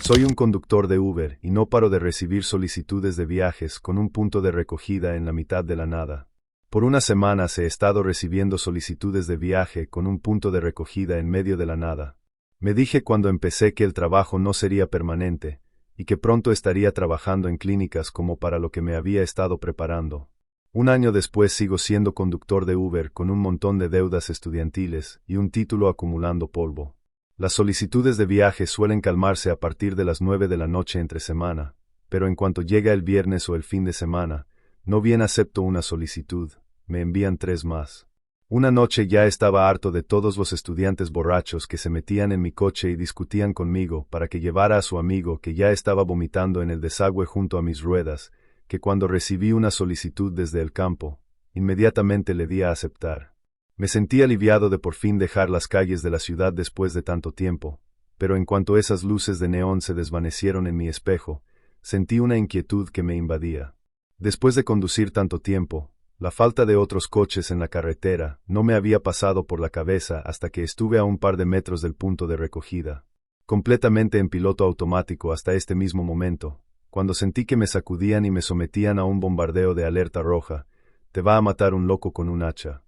Soy un conductor de Uber y no paro de recibir solicitudes de viajes con un punto de recogida en la mitad de la nada. Por unas semanas he estado recibiendo solicitudes de viaje con un punto de recogida en medio de la nada. Me dije cuando empecé que el trabajo no sería permanente, y que pronto estaría trabajando en clínicas como para lo que me había estado preparando. Un año después sigo siendo conductor de Uber con un montón de deudas estudiantiles y un título acumulando polvo. Las solicitudes de viaje suelen calmarse a partir de las 9 de la noche entre semana, pero en cuanto llega el viernes o el fin de semana, no bien acepto una solicitud, me envían 3 más. Una noche ya estaba harto de todos los estudiantes borrachos que se metían en mi coche y discutían conmigo para que llevara a su amigo que ya estaba vomitando en el desagüe junto a mis ruedas, que cuando recibí una solicitud desde el campo, inmediatamente le di a aceptar. Me sentí aliviado de por fin dejar las calles de la ciudad después de tanto tiempo, pero en cuanto esas luces de neón se desvanecieron en mi espejo, sentí una inquietud que me invadía. Después de conducir tanto tiempo, la falta de otros coches en la carretera no me había pasado por la cabeza hasta que estuve a un par de metros del punto de recogida, completamente en piloto automático hasta este mismo momento, cuando sentí que me sacudían y me sometían a un bombardeo de alerta roja: te va a matar un loco con un hacha.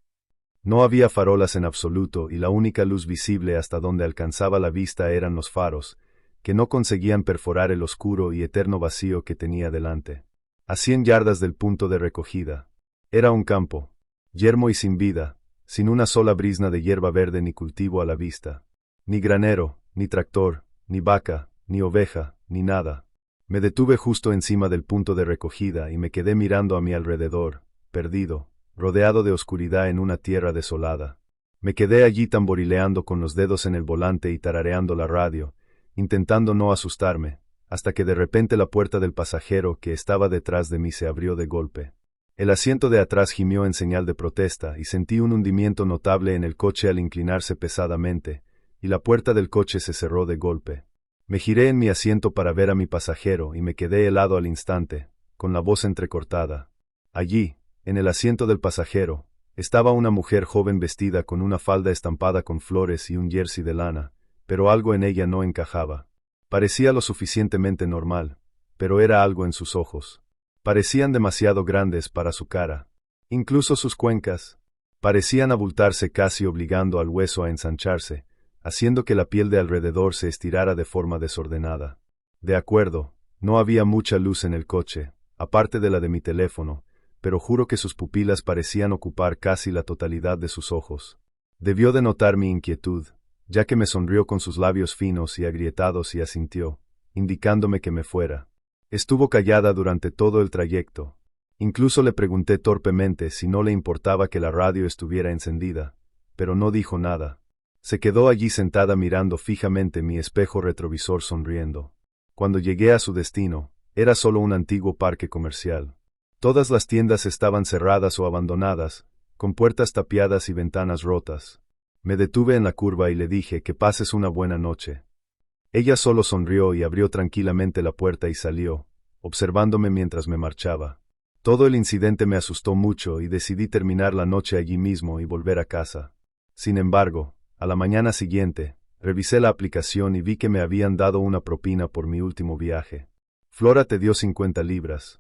No había farolas en absoluto y la única luz visible hasta donde alcanzaba la vista eran los faros, que no conseguían perforar el oscuro y eterno vacío que tenía delante. A 100 yardas del punto de recogida. Era un campo, yermo y sin vida, sin una sola brizna de hierba verde ni cultivo a la vista. Ni granero, ni tractor, ni vaca, ni oveja, ni nada. Me detuve justo encima del punto de recogida y me quedé mirando a mi alrededor, perdido, rodeado de oscuridad en una tierra desolada. Me quedé allí tamborileando con los dedos en el volante y tarareando la radio, intentando no asustarme, hasta que de repente la puerta del pasajero que estaba detrás de mí se abrió de golpe. El asiento de atrás gimió en señal de protesta y sentí un hundimiento notable en el coche al inclinarse pesadamente, y la puerta del coche se cerró de golpe. Me giré en mi asiento para ver a mi pasajero y me quedé helado al instante, con la voz entrecortada. Allí, en el asiento del pasajero, estaba una mujer joven vestida con una falda estampada con flores y un jersey de lana, pero algo en ella no encajaba. Parecía lo suficientemente normal, pero era algo en sus ojos. Parecían demasiado grandes para su cara. Incluso sus cuencas parecían abultarse casi obligando al hueso a ensancharse, haciendo que la piel de alrededor se estirara de forma desordenada. De acuerdo, no había mucha luz en el coche, aparte de la de mi teléfono, pero juro que sus pupilas parecían ocupar casi la totalidad de sus ojos. Debió de notar mi inquietud, ya que me sonrió con sus labios finos y agrietados y asintió, indicándome que me fuera. Estuvo callada durante todo el trayecto. Incluso le pregunté torpemente si no le importaba que la radio estuviera encendida, pero no dijo nada. Se quedó allí sentada mirando fijamente mi espejo retrovisor sonriendo. Cuando llegué a su destino, era solo un antiguo parque comercial. Todas las tiendas estaban cerradas o abandonadas, con puertas tapiadas y ventanas rotas. Me detuve en la curva y le dije que pases una buena noche. Ella solo sonrió y abrió tranquilamente la puerta y salió, observándome mientras me marchaba. Todo el incidente me asustó mucho y decidí terminar la noche allí mismo y volver a casa. Sin embargo, a la mañana siguiente, revisé la aplicación y vi que me habían dado una propina por mi último viaje. Flora te dio 50 libras.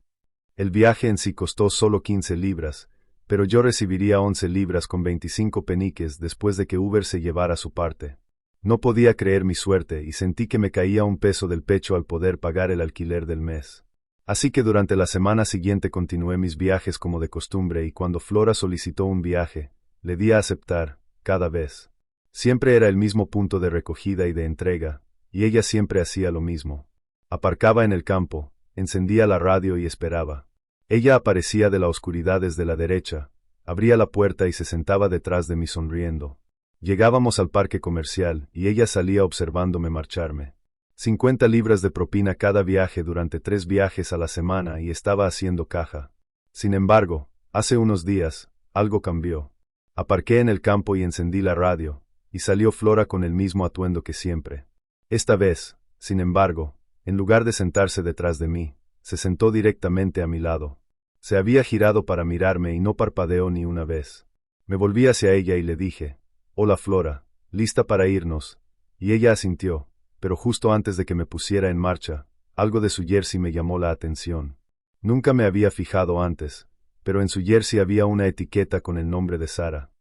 El viaje en sí costó solo 15 libras, pero yo recibiría 11 libras con 25 peniques después de que Uber se llevara su parte. No podía creer mi suerte y sentí que me caía un peso del pecho al poder pagar el alquiler del mes. Así que durante la semana siguiente continué mis viajes como de costumbre y cuando Flora solicitó un viaje, le di a aceptar, cada vez. Siempre era el mismo punto de recogida y de entrega, y ella siempre hacía lo mismo. Aparcaba en el campo, encendía la radio y esperaba. Ella aparecía de la oscuridad desde la derecha, abría la puerta y se sentaba detrás de mí sonriendo. Llegábamos al parque comercial y ella salía observándome marcharme. 50 libras de propina cada viaje durante 3 viajes a la semana y estaba haciendo caja. Sin embargo, hace unos días, algo cambió. Aparqué en el campo y encendí la radio, y salió Flora con el mismo atuendo que siempre. Esta vez, sin embargo, en lugar de sentarse detrás de mí, se sentó directamente a mi lado. Se había girado para mirarme y no parpadeó ni una vez. Me volví hacia ella y le dije: «Hola Flora, ¿lista para irnos?», y ella asintió, pero justo antes de que me pusiera en marcha, algo de su jersey me llamó la atención. Nunca me había fijado antes, pero en su jersey había una etiqueta con el nombre de Sara.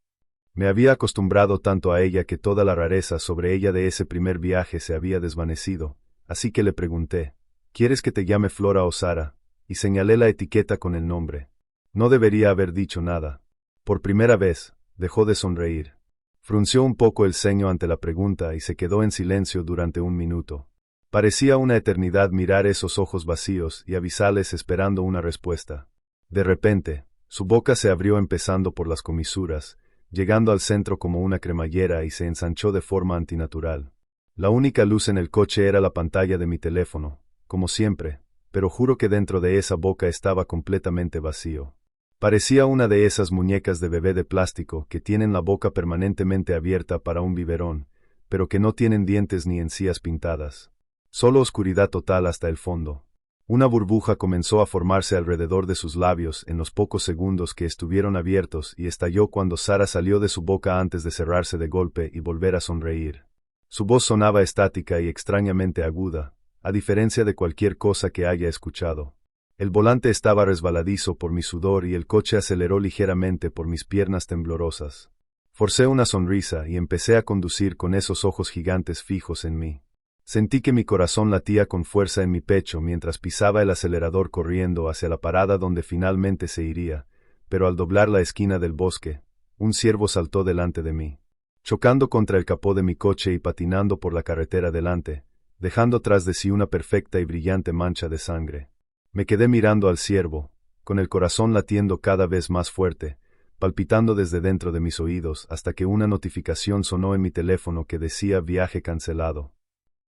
Me había acostumbrado tanto a ella que toda la rareza sobre ella de ese primer viaje se había desvanecido, así que le pregunté, ¿quieres que te llame Flora o Sara? Y señalé la etiqueta con el nombre. No debería haber dicho nada. Por primera vez, dejó de sonreír. Frunció un poco el ceño ante la pregunta y se quedó en silencio durante un minuto. Parecía una eternidad mirar esos ojos vacíos y avisarles esperando una respuesta. De repente, su boca se abrió empezando por las comisuras, llegando al centro como una cremallera y se ensanchó de forma antinatural. La única luz en el coche era la pantalla de mi teléfono, como siempre, pero juro que dentro de esa boca estaba completamente vacío. Parecía una de esas muñecas de bebé de plástico que tienen la boca permanentemente abierta para un biberón, pero que no tienen dientes ni encías pintadas. Solo oscuridad total hasta el fondo. Una burbuja comenzó a formarse alrededor de sus labios en los pocos segundos que estuvieron abiertos y estalló cuando Sara salió de su boca antes de cerrarse de golpe y volver a sonreír. Su voz sonaba estática y extrañamente aguda, a diferencia de cualquier cosa que haya escuchado. El volante estaba resbaladizo por mi sudor y el coche aceleró ligeramente por mis piernas temblorosas. Forcé una sonrisa y empecé a conducir con esos ojos gigantes fijos en mí. Sentí que mi corazón latía con fuerza en mi pecho mientras pisaba el acelerador corriendo hacia la parada donde finalmente se iría, pero al doblar la esquina del bosque, un ciervo saltó delante de mí, chocando contra el capó de mi coche y patinando por la carretera delante, dejando tras de sí una perfecta y brillante mancha de sangre. Me quedé mirando al ciervo, con el corazón latiendo cada vez más fuerte, palpitando desde dentro de mis oídos hasta que una notificación sonó en mi teléfono que decía viaje cancelado.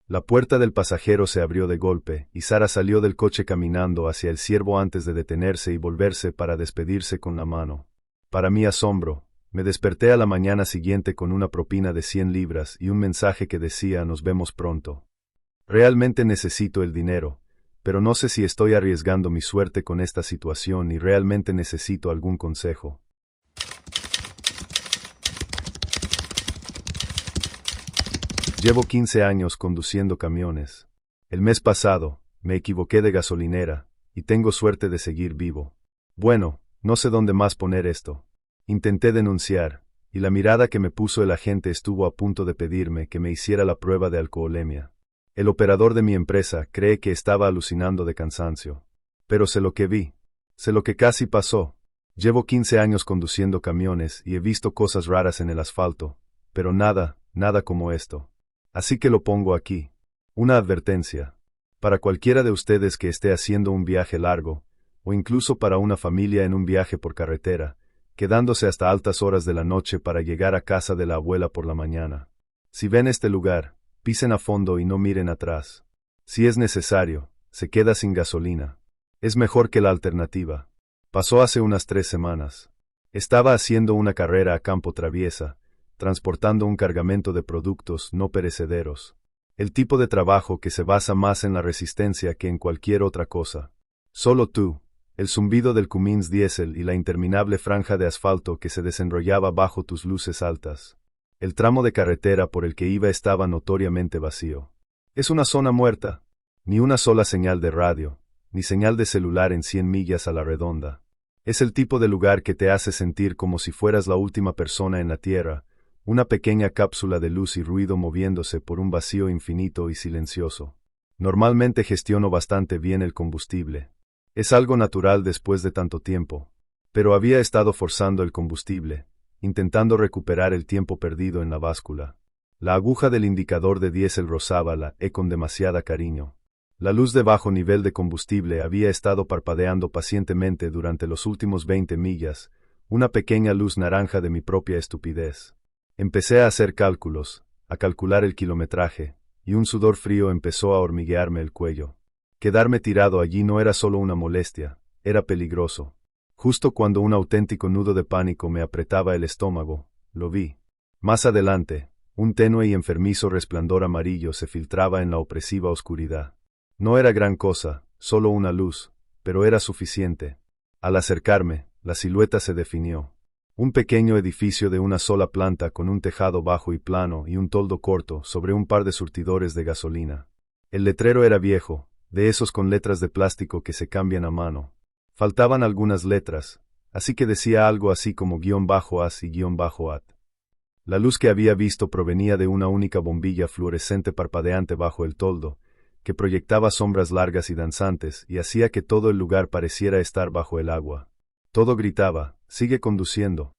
La puerta del pasajero se abrió de golpe, y Sara salió del coche caminando hacia el ciervo antes de detenerse y volverse para despedirse con la mano. Para mi asombro, me desperté a la mañana siguiente con una propina de 100 libras y un mensaje que decía nos vemos pronto. Realmente necesito el dinero, pero no sé si estoy arriesgando mi suerte con esta situación y realmente necesito algún consejo. Llevo 15 años conduciendo camiones. El mes pasado, me equivoqué de gasolinera, y tengo suerte de seguir vivo. Bueno, no sé dónde más poner esto. Intenté denunciar, y la mirada que me puso el agente estuvo a punto de pedirme que me hiciera la prueba de alcoholemia. El operador de mi empresa cree que estaba alucinando de cansancio. Pero sé lo que vi. Sé lo que casi pasó. Llevo 15 años conduciendo camiones y he visto cosas raras en el asfalto, pero nada como esto. Así que lo pongo aquí. Una advertencia. Para cualquiera de ustedes que esté haciendo un viaje largo, o incluso para una familia en un viaje por carretera, quedándose hasta altas horas de la noche para llegar a casa de la abuela por la mañana. Si ven este lugar, pisen a fondo y no miren atrás. Si es necesario, se queda sin gasolina. Es mejor que la alternativa. Pasó hace unas 3 semanas. Estaba haciendo una carrera a campo traviesa, transportando un cargamento de productos no perecederos. El tipo de trabajo que se basa más en la resistencia que en cualquier otra cosa. Solo tú, el zumbido del Cummins diésel y la interminable franja de asfalto que se desenrollaba bajo tus luces altas. El tramo de carretera por el que iba estaba notoriamente vacío. Es una zona muerta. Ni una sola señal de radio, ni señal de celular en 100 millas a la redonda. Es el tipo de lugar que te hace sentir como si fueras la última persona en la Tierra, una pequeña cápsula de luz y ruido moviéndose por un vacío infinito y silencioso. Normalmente gestiono bastante bien el combustible. Es algo natural después de tanto tiempo. Pero había estado forzando el combustible, intentando recuperar el tiempo perdido en la báscula. La aguja del indicador de diésel rozaba la E con demasiada cariño. La luz de bajo nivel de combustible había estado parpadeando pacientemente durante los últimos 20 millas, una pequeña luz naranja de mi propia estupidez. Empecé a hacer cálculos, a calcular el kilometraje, y un sudor frío empezó a hormiguearme el cuello. Quedarme tirado allí no era solo una molestia, era peligroso. Justo cuando un auténtico nudo de pánico me apretaba el estómago, lo vi. Más adelante, un tenue y enfermizo resplandor amarillo se filtraba en la opresiva oscuridad. No era gran cosa, solo una luz, pero era suficiente. Al acercarme, la silueta se definió. Un pequeño edificio de una sola planta con un tejado bajo y plano y un toldo corto sobre un par de surtidores de gasolina. El letrero era viejo, de esos con letras de plástico que se cambian a mano. Faltaban algunas letras, así que decía algo así como -as y -at. La luz que había visto provenía de una única bombilla fluorescente parpadeante bajo el toldo, que proyectaba sombras largas y danzantes y hacía que todo el lugar pareciera estar bajo el agua. Todo gritaba, sigue conduciendo.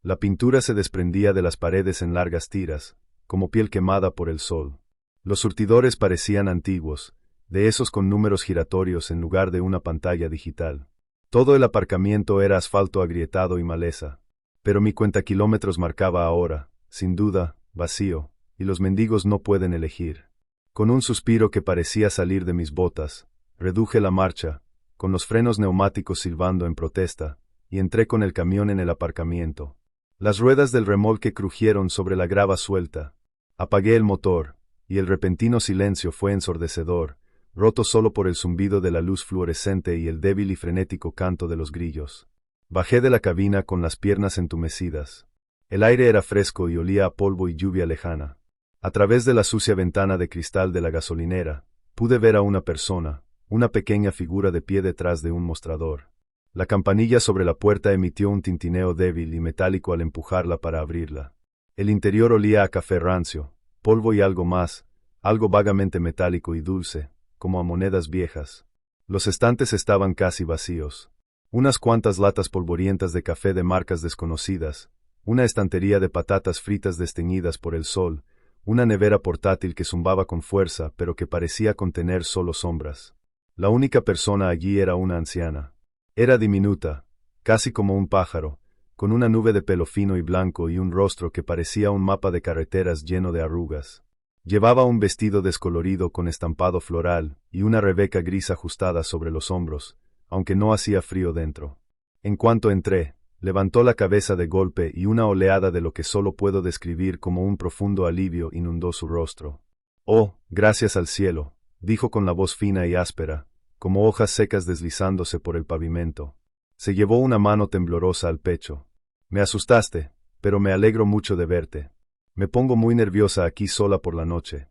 La pintura se desprendía de las paredes en largas tiras, como piel quemada por el sol. Los surtidores parecían antiguos, de esos con números giratorios en lugar de una pantalla digital. Todo el aparcamiento era asfalto agrietado y maleza. Pero mi cuentakilómetros marcaba ahora, sin duda, vacío, y los mendigos no pueden elegir. Con un suspiro que parecía salir de mis botas, reduje la marcha, con los frenos neumáticos silbando en protesta, y entré con el camión en el aparcamiento. Las ruedas del remolque crujieron sobre la grava suelta. Apagué el motor, y el repentino silencio fue ensordecedor, roto solo por el zumbido de la luz fluorescente y el débil y frenético canto de los grillos. Bajé de la cabina con las piernas entumecidas. El aire era fresco y olía a polvo y lluvia lejana. A través de la sucia ventana de cristal de la gasolinera, pude ver a una persona, una pequeña figura de pie detrás de un mostrador. La campanilla sobre la puerta emitió un tintineo débil y metálico al empujarla para abrirla. El interior olía a café rancio, polvo y algo más, algo vagamente metálico y dulce, como a monedas viejas. Los estantes estaban casi vacíos. Unas cuantas latas polvorientas de café de marcas desconocidas, una estantería de patatas fritas desteñidas por el sol, una nevera portátil que zumbaba con fuerza pero que parecía contener solo sombras. La única persona allí era una anciana. Era diminuta, casi como un pájaro, con una nube de pelo fino y blanco y un rostro que parecía un mapa de carreteras lleno de arrugas. Llevaba un vestido descolorido con estampado floral y una rebeca gris ajustada sobre los hombros, aunque no hacía frío dentro. En cuanto entré, levantó la cabeza de golpe y una oleada de lo que solo puedo describir como un profundo alivio inundó su rostro. «Oh, gracias al cielo», dijo con la voz fina y áspera, como hojas secas deslizándose por el pavimento. Se llevó una mano temblorosa al pecho. «Me asustaste, pero me alegro mucho de verte. Me pongo muy nerviosa aquí sola por la noche».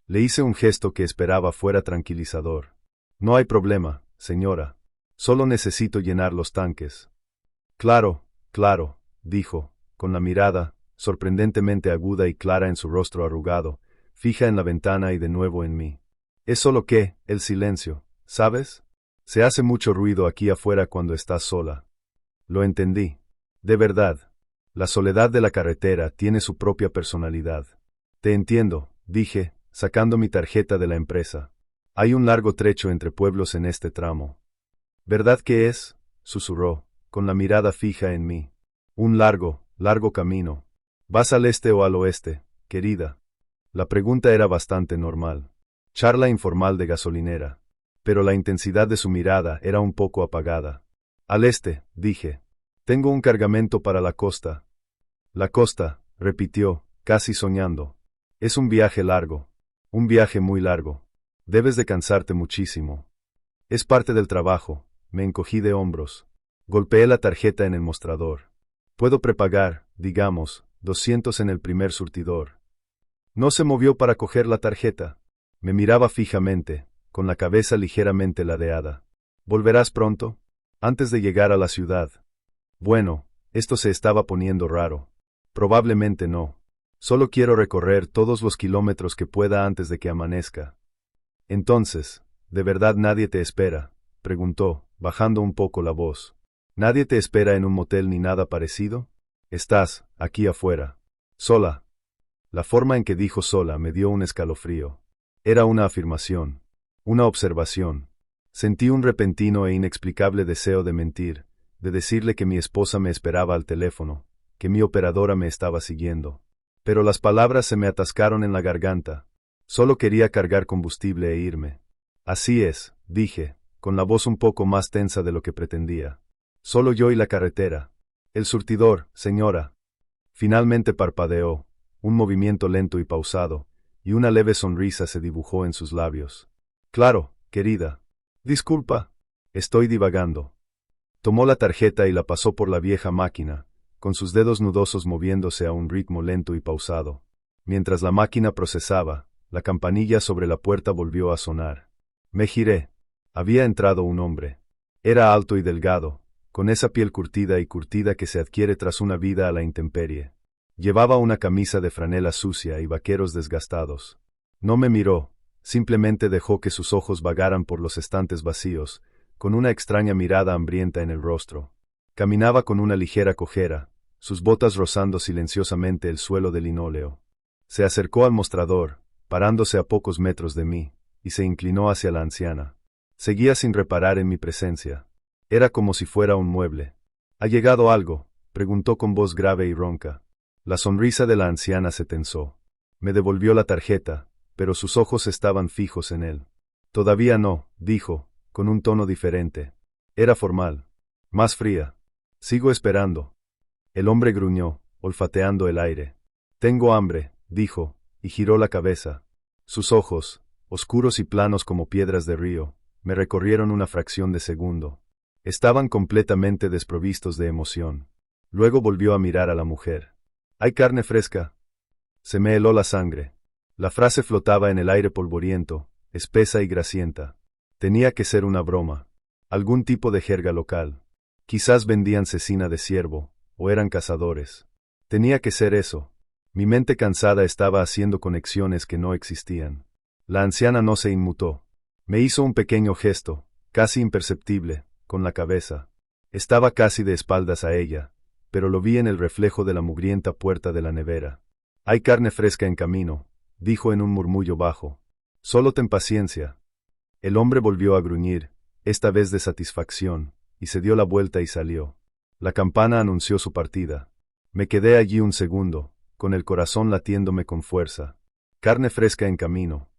Le hice un gesto que esperaba fuera tranquilizador. «No hay problema, señora. Solo necesito llenar los tanques». «Claro, claro», dijo, con la mirada, sorprendentemente aguda y clara en su rostro arrugado, fija en la ventana y de nuevo en mí. «Es solo que, el silencio, ¿sabes? Se hace mucho ruido aquí afuera cuando estás sola». Lo entendí. De verdad. La soledad de la carretera tiene su propia personalidad. «Te entiendo», dije, sacando mi tarjeta de la empresa. «Hay un largo trecho entre pueblos en este tramo». «¿Verdad que es?», susurró, con la mirada fija en mí. «Un largo, largo camino. ¿Vas al este o al oeste, querida?». La pregunta era bastante normal. Charla informal de gasolinera. Pero la intensidad de su mirada era un poco apagada. «Al este», dije. «Tengo un cargamento para la costa». «La costa», repitió, casi soñando. «Es un viaje largo. Un viaje muy largo. Debes de cansarte muchísimo». «Es parte del trabajo», me encogí de hombros. Golpeé la tarjeta en el mostrador. «Puedo prepagar, digamos, 200 en el primer surtidor». No se movió para coger la tarjeta. Me miraba fijamente, con la cabeza ligeramente ladeada. «¿Volverás pronto?» «Antes de llegar a la ciudad». Bueno, esto se estaba poniendo raro. Probablemente no. Solo quiero recorrer todos los kilómetros que pueda antes de que amanezca. «Entonces, ¿de verdad nadie te espera?», preguntó, bajando un poco la voz. «¿Nadie te espera en un motel ni nada parecido? Estás, aquí afuera. Sola». La forma en que dijo sola me dio un escalofrío. Era una afirmación. Una observación. Sentí un repentino e inexplicable deseo de mentir, de decirle que mi esposa me esperaba al teléfono, que mi operadora me estaba siguiendo. Pero las palabras se me atascaron en la garganta. Solo quería cargar combustible e irme. «Así es», dije, con la voz un poco más tensa de lo que pretendía. «Solo yo y la carretera. El surtidor, señora». Finalmente parpadeó, un movimiento lento y pausado, y una leve sonrisa se dibujó en sus labios. «Claro, querida. Disculpa. Estoy divagando». Tomó la tarjeta y la pasó por la vieja máquina, con sus dedos nudosos moviéndose a un ritmo lento y pausado. Mientras la máquina procesaba, la campanilla sobre la puerta volvió a sonar. Me giré. Había entrado un hombre. Era alto y delgado, con esa piel curtida y curtida que se adquiere tras una vida a la intemperie. Llevaba una camisa de franela sucia y vaqueros desgastados. No me miró, simplemente dejó que sus ojos vagaran por los estantes vacíos, con una extraña mirada hambrienta en el rostro. Caminaba con una ligera cojera, sus botas rozando silenciosamente el suelo de linóleo. Se acercó al mostrador, parándose a pocos metros de mí, y se inclinó hacia la anciana. Seguía sin reparar en mi presencia. Era como si fuera un mueble. ¿Ha llegado algo?, preguntó con voz grave y ronca. La sonrisa de la anciana se tensó. Me devolvió la tarjeta, pero sus ojos estaban fijos en él. Todavía no, dijo, con un tono diferente. Era formal. Más fría. Sigo esperando. El hombre gruñó, olfateando el aire. Tengo hambre, dijo, y giró la cabeza. Sus ojos, oscuros y planos como piedras de río, me recorrieron una fracción de segundo. Estaban completamente desprovistos de emoción. Luego volvió a mirar a la mujer. ¿Hay carne fresca? Se me heló la sangre. La frase flotaba en el aire polvoriento, espesa y grasienta. Tenía que ser una broma. Algún tipo de jerga local. Quizás vendían cecina de ciervo, o eran cazadores. Tenía que ser eso. Mi mente cansada estaba haciendo conexiones que no existían. La anciana no se inmutó. Me hizo un pequeño gesto, casi imperceptible, con la cabeza. Estaba casi de espaldas a ella, pero lo vi en el reflejo de la mugrienta puerta de la nevera. Hay carne fresca en camino, dijo en un murmullo bajo. Solo ten paciencia. El hombre volvió a gruñir, esta vez de satisfacción, y se dio la vuelta y salió. La campana anunció su partida. Me quedé allí un segundo, con el corazón latiéndome con fuerza. Carne fresca en camino.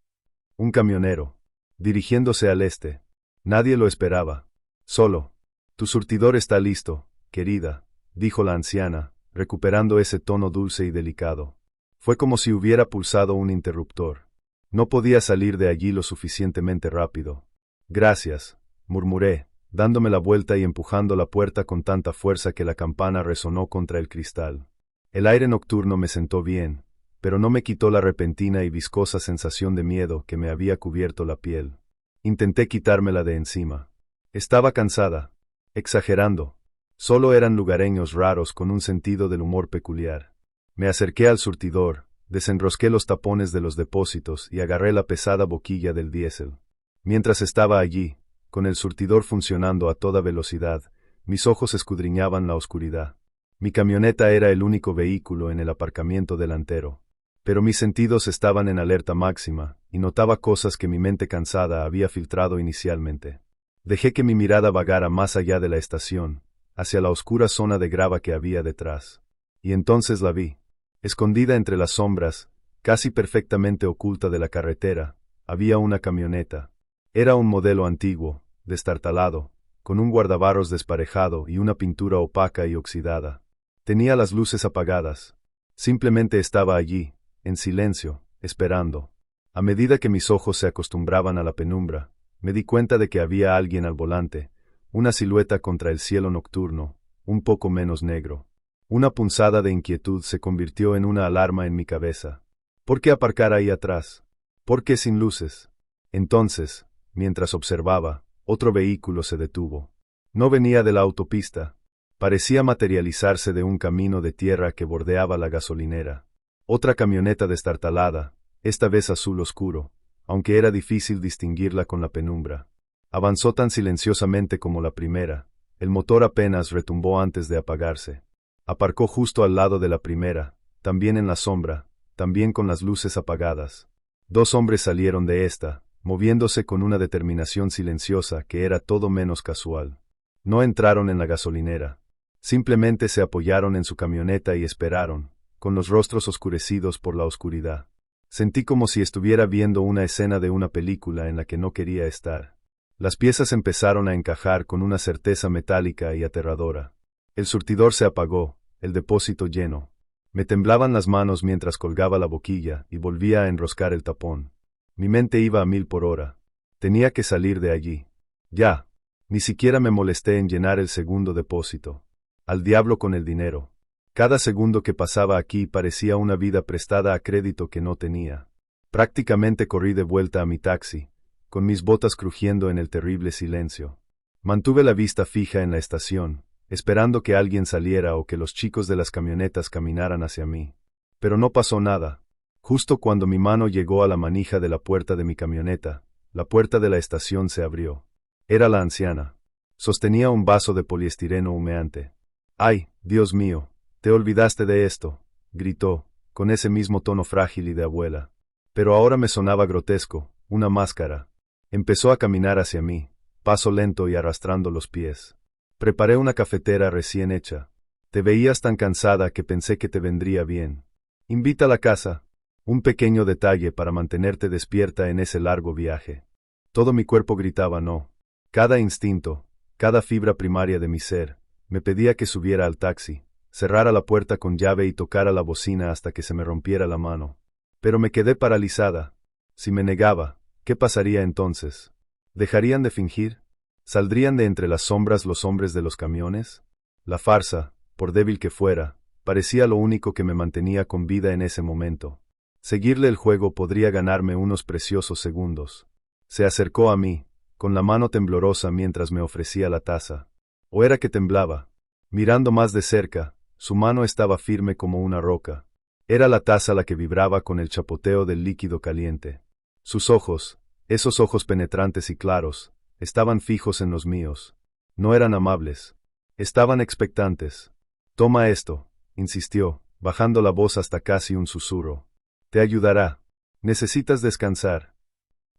Un camionero. Dirigiéndose al este. Nadie lo esperaba. Solo. Tu surtidor está listo, querida, dijo la anciana, recuperando ese tono dulce y delicado. Fue como si hubiera pulsado un interruptor. No podía salir de allí lo suficientemente rápido. Gracias, murmuré, dándome la vuelta y empujando la puerta con tanta fuerza que la campana resonó contra el cristal. El aire nocturno me sentó bien, pero no me quitó la repentina y viscosa sensación de miedo que me había cubierto la piel. Intenté quitármela de encima. Estaba cansada. Exagerando. Solo eran lugareños raros con un sentido del humor peculiar. Me acerqué al surtidor, desenrosqué los tapones de los depósitos y agarré la pesada boquilla del diésel. Mientras estaba allí, con el surtidor funcionando a toda velocidad, mis ojos escudriñaban la oscuridad. Mi camioneta era el único vehículo en el aparcamiento delantero. Pero mis sentidos estaban en alerta máxima, y notaba cosas que mi mente cansada había filtrado inicialmente. Dejé que mi mirada vagara más allá de la estación, hacia la oscura zona de grava que había detrás. Y entonces la vi. Escondida entre las sombras, casi perfectamente oculta de la carretera, había una camioneta. Era un modelo antiguo, destartalado, con un guardabarros desparejado y una pintura opaca y oxidada. Tenía las luces apagadas. Simplemente estaba allí, en silencio, esperando. A medida que mis ojos se acostumbraban a la penumbra, me di cuenta de que había alguien al volante, una silueta contra el cielo nocturno, un poco menos negro. Una punzada de inquietud se convirtió en una alarma en mi cabeza. ¿Por qué aparcar ahí atrás? ¿Por qué sin luces? Entonces, mientras observaba, otro vehículo se detuvo. No venía de la autopista. Parecía materializarse de un camino de tierra que bordeaba la gasolinera. Otra camioneta destartalada, esta vez azul oscuro, aunque era difícil distinguirla con la penumbra. Avanzó tan silenciosamente como la primera, el motor apenas retumbó antes de apagarse. Aparcó justo al lado de la primera, también en la sombra, también con las luces apagadas. Dos hombres salieron de esta, moviéndose con una determinación silenciosa que era todo menos casual. No entraron en la gasolinera. Simplemente se apoyaron en su camioneta y esperaron, con los rostros oscurecidos por la oscuridad. Sentí como si estuviera viendo una escena de una película en la que no quería estar. Las piezas empezaron a encajar con una certeza metálica y aterradora. El surtidor se apagó, el depósito lleno. Me temblaban las manos mientras colgaba la boquilla y volvía a enroscar el tapón. Mi mente iba a 1000 por hora. Tenía que salir de allí. Ya. Ni siquiera me molesté en llenar el segundo depósito. Al diablo con el dinero. Cada segundo que pasaba aquí parecía una vida prestada a crédito que no tenía. Prácticamente corrí de vuelta a mi taxi, con mis botas crujiendo en el terrible silencio. Mantuve la vista fija en la estación, esperando que alguien saliera o que los chicos de las camionetas caminaran hacia mí. Pero no pasó nada. Justo cuando mi mano llegó a la manija de la puerta de mi camioneta, la puerta de la estación se abrió. Era la anciana. Sostenía un vaso de poliestireno humeante. «¡Ay, Dios mío! Te olvidaste de esto», gritó, con ese mismo tono frágil y de abuela. Pero ahora me sonaba grotesco, una máscara. Empezó a caminar hacia mí, paso lento y arrastrando los pies. Preparé una cafetera recién hecha. Te veías tan cansada que pensé que te vendría bien. Invita a la casa. Un pequeño detalle para mantenerte despierta en ese largo viaje. Todo mi cuerpo gritaba no. Cada instinto, cada fibra primaria de mi ser, me pedía que subiera al taxi, cerrara la puerta con llave y tocara la bocina hasta que se me rompiera la mano. Pero me quedé paralizada. Si me negaba, ¿qué pasaría entonces? ¿Dejarían de fingir? ¿Saldrían de entre las sombras los hombres de los camiones? La farsa, por débil que fuera, parecía lo único que me mantenía con vida en ese momento. Seguirle el juego podría ganarme unos preciosos segundos. Se acercó a mí, con la mano temblorosa mientras me ofrecía la taza. ¿O era que temblaba? Mirando más de cerca, su mano estaba firme como una roca. Era la taza la que vibraba con el chapoteo del líquido caliente. Sus ojos, esos ojos penetrantes y claros, estaban fijos en los míos. No eran amables. Estaban expectantes. «Toma esto», insistió, bajando la voz hasta casi un susurro. «Te ayudará. Necesitas descansar».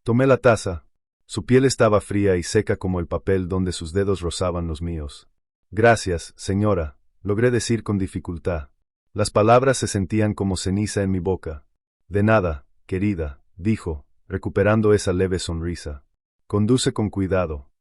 Tomé la taza. Su piel estaba fría y seca como el papel donde sus dedos rozaban los míos. «Gracias, señora», logré decir con dificultad. Las palabras se sentían como ceniza en mi boca. «De nada, querida», dijo, recuperando esa leve sonrisa. «Conduce con cuidado».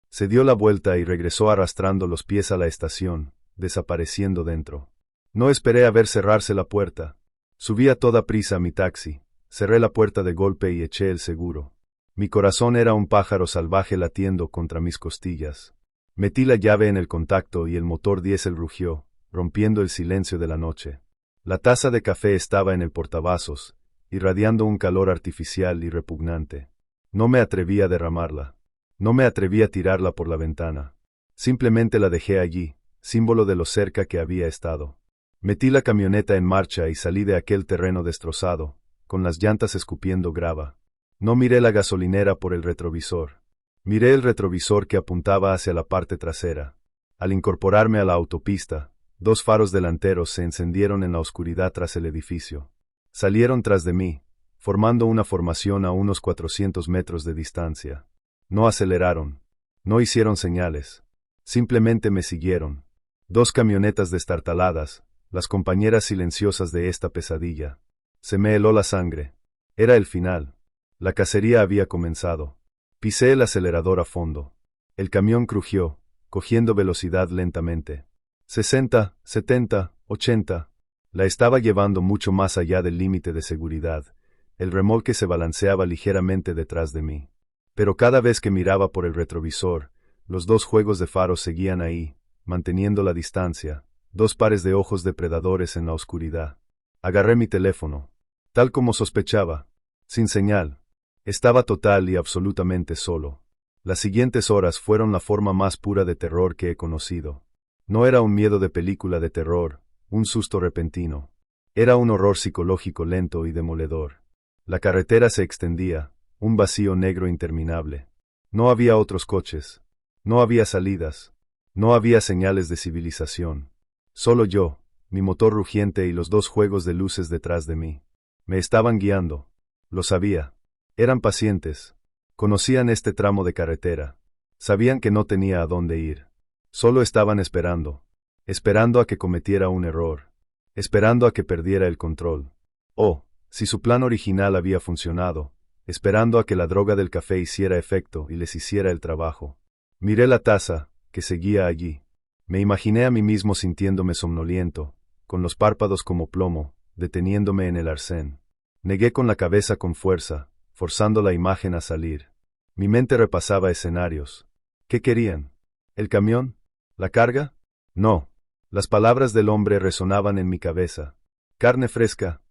Se dio la vuelta y regresó arrastrando los pies a la estación, desapareciendo dentro. No esperé a ver cerrarse la puerta. Subí a toda prisa a mi taxi, cerré la puerta de golpe y eché el seguro. Mi corazón era un pájaro salvaje latiendo contra mis costillas. Metí la llave en el contacto y el motor diésel rugió, rompiendo el silencio de la noche. La taza de café estaba en el portavasos, irradiando un calor artificial y repugnante. No me atreví a derramarla. No me atreví a tirarla por la ventana. Simplemente la dejé allí, símbolo de lo cerca que había estado. Metí la camioneta en marcha y salí de aquel terreno destrozado, con las llantas escupiendo grava. No miré la gasolinera por el retrovisor. Miré el retrovisor que apuntaba hacia la parte trasera. Al incorporarme a la autopista, dos faros delanteros se encendieron en la oscuridad tras el edificio. Salieron tras de mí, formando una formación a unos 400 metros de distancia. No aceleraron. No hicieron señales. Simplemente me siguieron. Dos camionetas destartaladas, las compañeras silenciosas de esta pesadilla. Se me heló la sangre. Era el final. La cacería había comenzado. Pisé el acelerador a fondo. El camión crujió, cogiendo velocidad lentamente. 60, 70, 80. La estaba llevando mucho más allá del límite de seguridad. El remolque se balanceaba ligeramente detrás de mí. Pero cada vez que miraba por el retrovisor, los dos juegos de faros seguían ahí, manteniendo la distancia, dos pares de ojos depredadores en la oscuridad. Agarré mi teléfono. Tal como sospechaba. Sin señal. Estaba total y absolutamente solo. Las siguientes horas fueron la forma más pura de terror que he conocido. No era un miedo de película de terror, un susto repentino. Era un horror psicológico lento y demoledor. La carretera se extendía, un vacío negro interminable. No había otros coches. No había salidas. No había señales de civilización. Solo yo, mi motor rugiente y los dos juegos de luces detrás de mí. Me estaban guiando. Lo sabía. Eran pacientes. Conocían este tramo de carretera. Sabían que no tenía a dónde ir. Solo estaban esperando. Esperando a que cometiera un error. Esperando a que perdiera el control. Oh, si su plan original había funcionado. Esperando a que la droga del café hiciera efecto y les hiciera el trabajo. Miré la taza, que seguía allí. Me imaginé a mí mismo sintiéndome somnoliento, con los párpados como plomo, deteniéndome en el arcén. Negué con la cabeza con fuerza, forzando la imagen a salir. Mi mente repasaba escenarios. ¿Qué querían? ¿El camión? ¿La carga? No. Las palabras del hombre resonaban en mi cabeza. Carne fresca.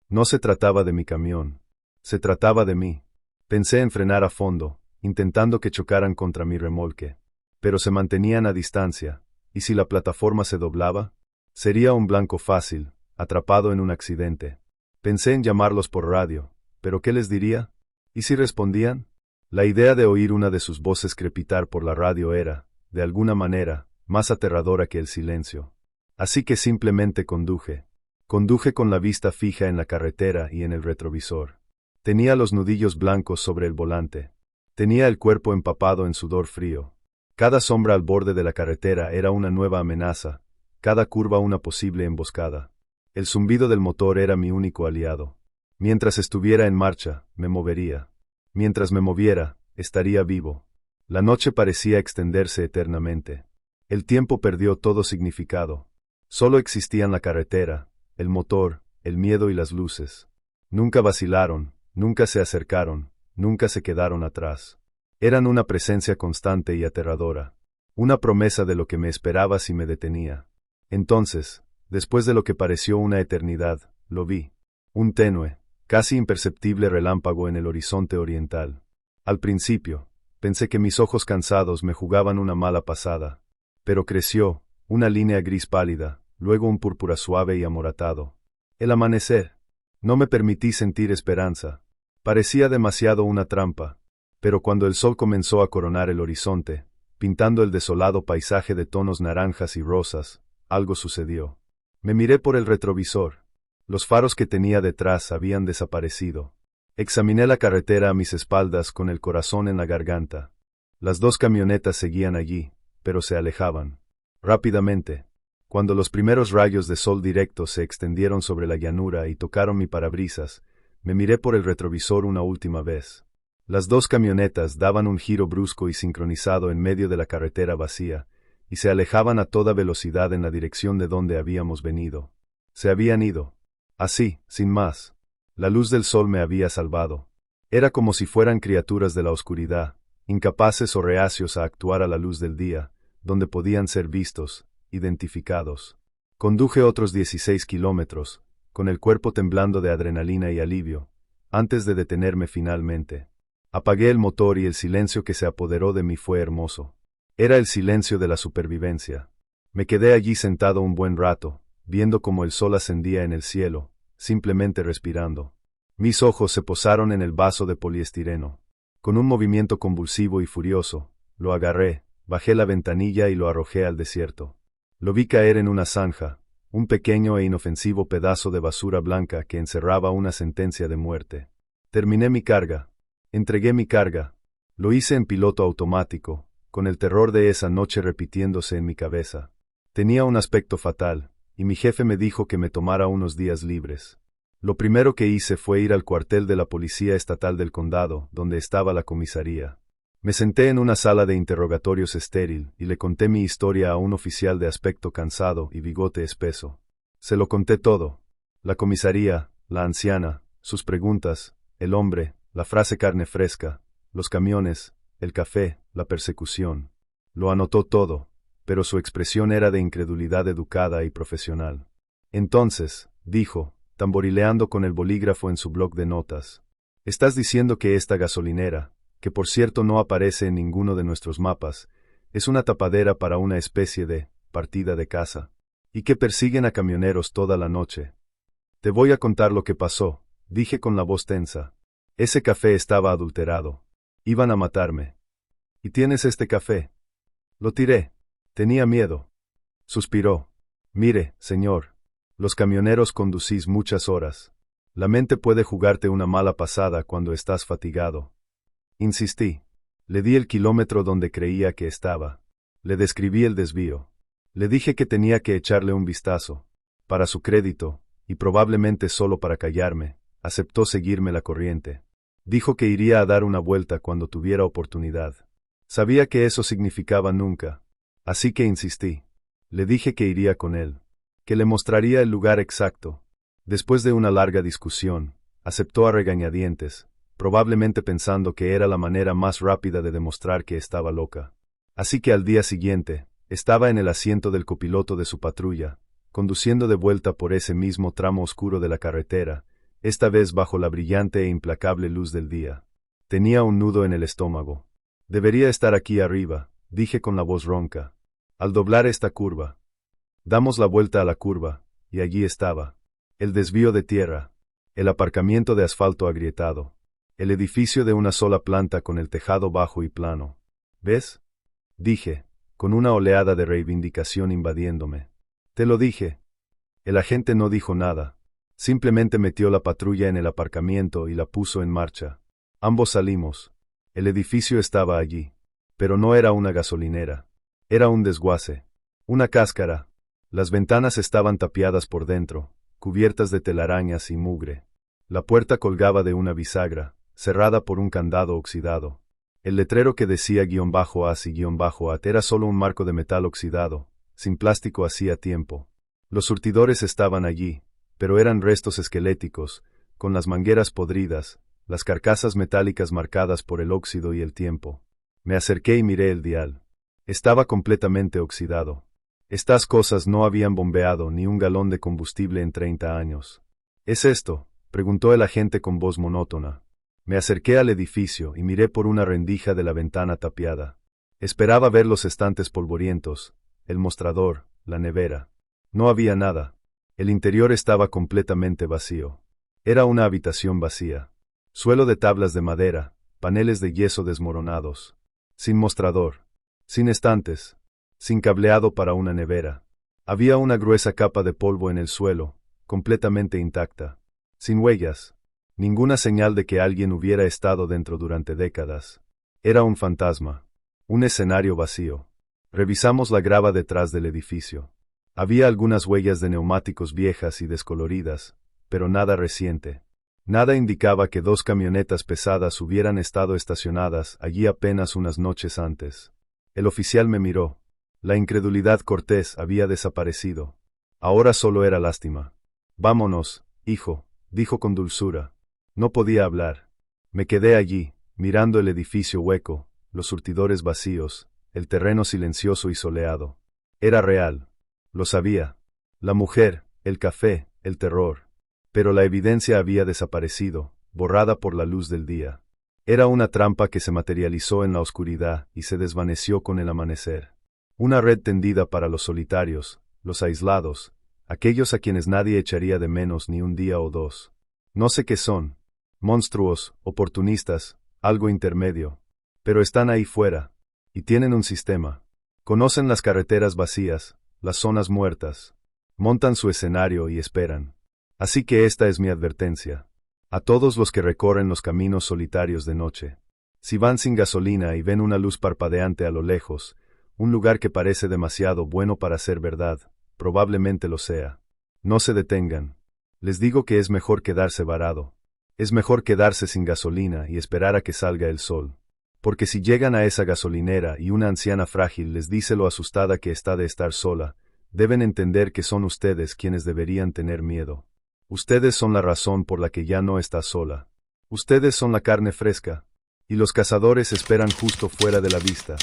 No se trataba de mi camión. Se trataba de mí. Pensé en frenar a fondo, intentando que chocaran contra mi remolque. Pero se mantenían a distancia, y si la plataforma se doblaba, sería un blanco fácil, atrapado en un accidente. Pensé en llamarlos por radio, pero ¿qué les diría? ¿Y si respondían? La idea de oír una de sus voces crepitar por la radio era, de alguna manera, más aterradora que el silencio. Así que simplemente conduje. Conduje con la vista fija en la carretera y en el retrovisor. Tenía los nudillos blancos sobre el volante. Tenía el cuerpo empapado en sudor frío. Cada sombra al borde de la carretera era una nueva amenaza, cada curva una posible emboscada. El zumbido del motor era mi único aliado. Mientras estuviera en marcha, me movería. Mientras me moviera, estaría vivo. La noche parecía extenderse eternamente. El tiempo perdió todo significado. Solo existían la carretera, el motor, el miedo y las luces. Nunca vacilaron, nunca se acercaron, nunca se quedaron atrás. Eran una presencia constante y aterradora. Una promesa de lo que me esperaba si me detenía. Entonces, después de lo que pareció una eternidad, lo vi. Un tenue, casi imperceptible relámpago en el horizonte oriental. Al principio, pensé que mis ojos cansados me jugaban una mala pasada. Pero creció, una línea gris pálida, luego un púrpura suave y amoratado. El amanecer. No me permití sentir esperanza. Parecía demasiado una trampa. Pero cuando el sol comenzó a coronar el horizonte, pintando el desolado paisaje de tonos naranjas y rosas, algo sucedió. Me miré por el retrovisor. Los faros que tenía detrás habían desaparecido. Examiné la carretera a mis espaldas con el corazón en la garganta. Las dos camionetas seguían allí, pero se alejaban. Rápidamente. Cuando los primeros rayos de sol directo se extendieron sobre la llanura y tocaron mi parabrisas, me miré por el retrovisor una última vez. Las dos camionetas daban un giro brusco y sincronizado en medio de la carretera vacía, y se alejaban a toda velocidad en la dirección de donde habíamos venido. Se habían ido. Así, sin más. La luz del sol me había salvado. Era como si fueran criaturas de la oscuridad, incapaces o reacios a actuar a la luz del día, donde podían ser vistos, identificados. Conduje otros 16 kilómetros, con el cuerpo temblando de adrenalina y alivio, antes de detenerme finalmente. Apagué el motor y el silencio que se apoderó de mí fue hermoso. Era el silencio de la supervivencia. Me quedé allí sentado un buen rato, viendo cómo el sol ascendía en el cielo, simplemente respirando. Mis ojos se posaron en el vaso de poliestireno. Con un movimiento convulsivo y furioso, lo agarré, bajé la ventanilla y lo arrojé al desierto. Lo vi caer en una zanja, un pequeño e inofensivo pedazo de basura blanca que encerraba una sentencia de muerte. Terminé mi carga. Entregué mi carga. Lo hice en piloto automático, con el terror de esa noche repitiéndose en mi cabeza. Tenía un aspecto fatal, y mi jefe me dijo que me tomara unos días libres. Lo primero que hice fue ir al cuartel de la Policía Estatal del Condado, donde estaba la comisaría. Me senté en una sala de interrogatorios estéril y le conté mi historia a un oficial de aspecto cansado y bigote espeso. Se lo conté todo. La comisaría, la anciana, sus preguntas, el hombre, la frase carne fresca, los camiones, el café, la persecución. Lo anotó todo, pero su expresión era de incredulidad educada y profesional. Entonces, dijo, tamborileando con el bolígrafo en su bloc de notas, «¿Estás diciendo que esta gasolinera, que por cierto no aparece en ninguno de nuestros mapas, es una tapadera para una especie de partida de caza, y que persiguen a camioneros toda la noche?» «Te voy a contar lo que pasó», dije con la voz tensa. «Ese café estaba adulterado. Iban a matarme. ¿Y tienes este café?» Lo tiré. Tenía miedo. Suspiró. «Mire, señor, los camioneros conducís muchas horas. La mente puede jugarte una mala pasada cuando estás fatigado». Insistí. Le di el kilómetro donde creía que estaba. Le describí el desvío. Le dije que tenía que echarle un vistazo. Para su crédito, y probablemente solo para callarme, aceptó seguirme la corriente. Dijo que iría a dar una vuelta cuando tuviera oportunidad. Sabía que eso significaba nunca. Así que insistí. Le dije que iría con él. Que le mostraría el lugar exacto. Después de una larga discusión, aceptó a regañadientes, probablemente pensando que era la manera más rápida de demostrar que estaba loca. Así que al día siguiente, Estaba en el asiento del copiloto de su patrulla, conduciendo de vuelta por ese mismo tramo oscuro de la carretera, esta vez bajo la brillante e implacable luz del día. Tenía un nudo en el estómago. Debería estar aquí arriba, dije con la voz ronca. Al doblar esta curva. Damos la vuelta a la curva, y allí estaba. El desvío de tierra. El aparcamiento de asfalto agrietado. El edificio de una sola planta con el tejado bajo y plano. ¿Ves? Dije, con una oleada de reivindicación invadiéndome. Te lo dije. El agente no dijo nada. Simplemente metió la patrulla en el aparcamiento y la puso en marcha. Ambos salimos. El edificio estaba allí. Pero no era una gasolinera. Era un desguace. Una cáscara. Las ventanas estaban tapiadas por dentro, cubiertas de telarañas y mugre. La puerta colgaba de una bisagra, cerrada por un candado oxidado. El letrero que decía _as y _at era solo un marco de metal oxidado, sin plástico hacía tiempo. Los surtidores estaban allí, pero eran restos esqueléticos, con las mangueras podridas, las carcasas metálicas marcadas por el óxido y el tiempo. Me acerqué y miré el dial. Estaba completamente oxidado. Estas cosas no habían bombeado ni un galón de combustible en 30 años. ¿Es esto?, preguntó el agente con voz monótona. Me acerqué al edificio y miré por una rendija de la ventana tapiada. Esperaba ver los estantes polvorientos, el mostrador, la nevera. No había nada. El interior estaba completamente vacío. Era una habitación vacía. Suelo de tablas de madera, paneles de yeso desmoronados. Sin mostrador. Sin estantes. Sin cableado para una nevera. Había una gruesa capa de polvo en el suelo, completamente intacta. Sin huellas. Ninguna señal de que alguien hubiera estado dentro durante décadas. Era un fantasma. Un escenario vacío. Revisamos la grava detrás del edificio. Había algunas huellas de neumáticos viejas y descoloridas, pero nada reciente. Nada indicaba que 2 camionetas pesadas hubieran estado estacionadas allí apenas unas noches antes. El oficial me miró. La incredulidad cortés había desaparecido. Ahora solo era lástima. Vámonos, hijo, dijo con dulzura. No podía hablar. Me quedé allí, mirando el edificio hueco, los surtidores vacíos, el terreno silencioso y soleado. Era real. Lo sabía. La mujer, el café, el terror. Pero la evidencia había desaparecido, borrada por la luz del día. Era una trampa que se materializó en la oscuridad y se desvaneció con el amanecer. Una red tendida para los solitarios, los aislados, aquellos a quienes nadie echaría de menos ni un día o dos. No sé qué son. Monstruos, oportunistas, algo intermedio. Pero están ahí fuera. Y tienen un sistema. Conocen las carreteras vacías, las zonas muertas. Montan su escenario y esperan. Así que esta es mi advertencia. A todos los que recorren los caminos solitarios de noche. Si van sin gasolina y ven una luz parpadeante a lo lejos, un lugar que parece demasiado bueno para ser verdad, probablemente lo sea. No se detengan. Les digo que es mejor quedarse varado. Es mejor quedarse sin gasolina y esperar a que salga el sol. Porque si llegan a esa gasolinera y una anciana frágil les dice lo asustada que está de estar sola, deben entender que son ustedes quienes deberían tener miedo. Ustedes son la razón por la que ya no está sola. Ustedes son la carne fresca. Y los cazadores esperan justo fuera de la vista.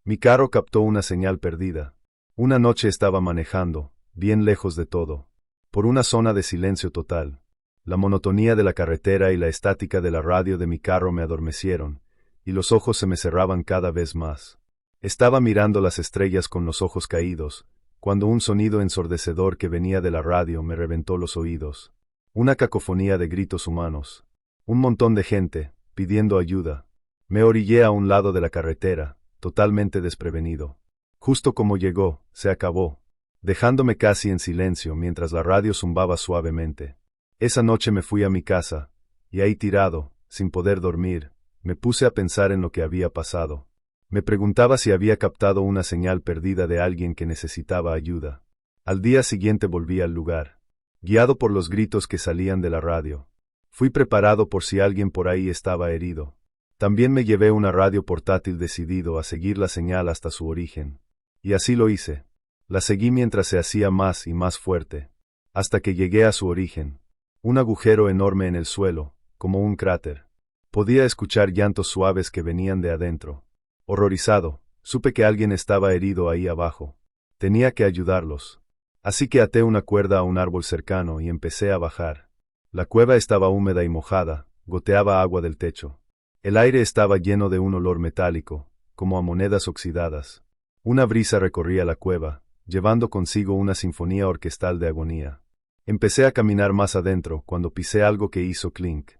Mi carro captó una señal perdida. Una noche estaba manejando, bien lejos de todo, por una zona de silencio total. La monotonía de la carretera y la estática de la radio de mi carro me adormecieron, y los ojos se me cerraban cada vez más. Estaba mirando las estrellas con los ojos caídos, cuando un sonido ensordecedor que venía de la radio me reventó los oídos. Una cacofonía de gritos humanos. Un montón de gente, pidiendo ayuda. Me orillé a un lado de la carretera, totalmente desprevenido. Justo como llegó, se acabó, dejándome casi en silencio mientras la radio zumbaba suavemente. Esa noche me fui a mi casa, y ahí tirado, sin poder dormir, me puse a pensar en lo que había pasado. Me preguntaba si había captado una señal perdida de alguien que necesitaba ayuda. Al día siguiente volví al lugar, guiado por los gritos que salían de la radio. Fui preparado por si alguien por ahí estaba herido. También me llevé una radio portátil decidido a seguir la señal hasta su origen. Y así lo hice. La seguí mientras se hacía más y más fuerte, hasta que llegué a su origen. Un agujero enorme en el suelo, como un cráter. Podía escuchar llantos suaves que venían de adentro. Horrorizado, supe que alguien estaba herido ahí abajo. Tenía que ayudarlos. Así que até una cuerda a un árbol cercano y empecé a bajar. La cueva estaba húmeda y mojada, goteaba agua del techo. El aire estaba lleno de un olor metálico, como a monedas oxidadas. Una brisa recorría la cueva, llevando consigo una sinfonía orquestal de agonía. Empecé a caminar más adentro cuando pisé algo que hizo clink.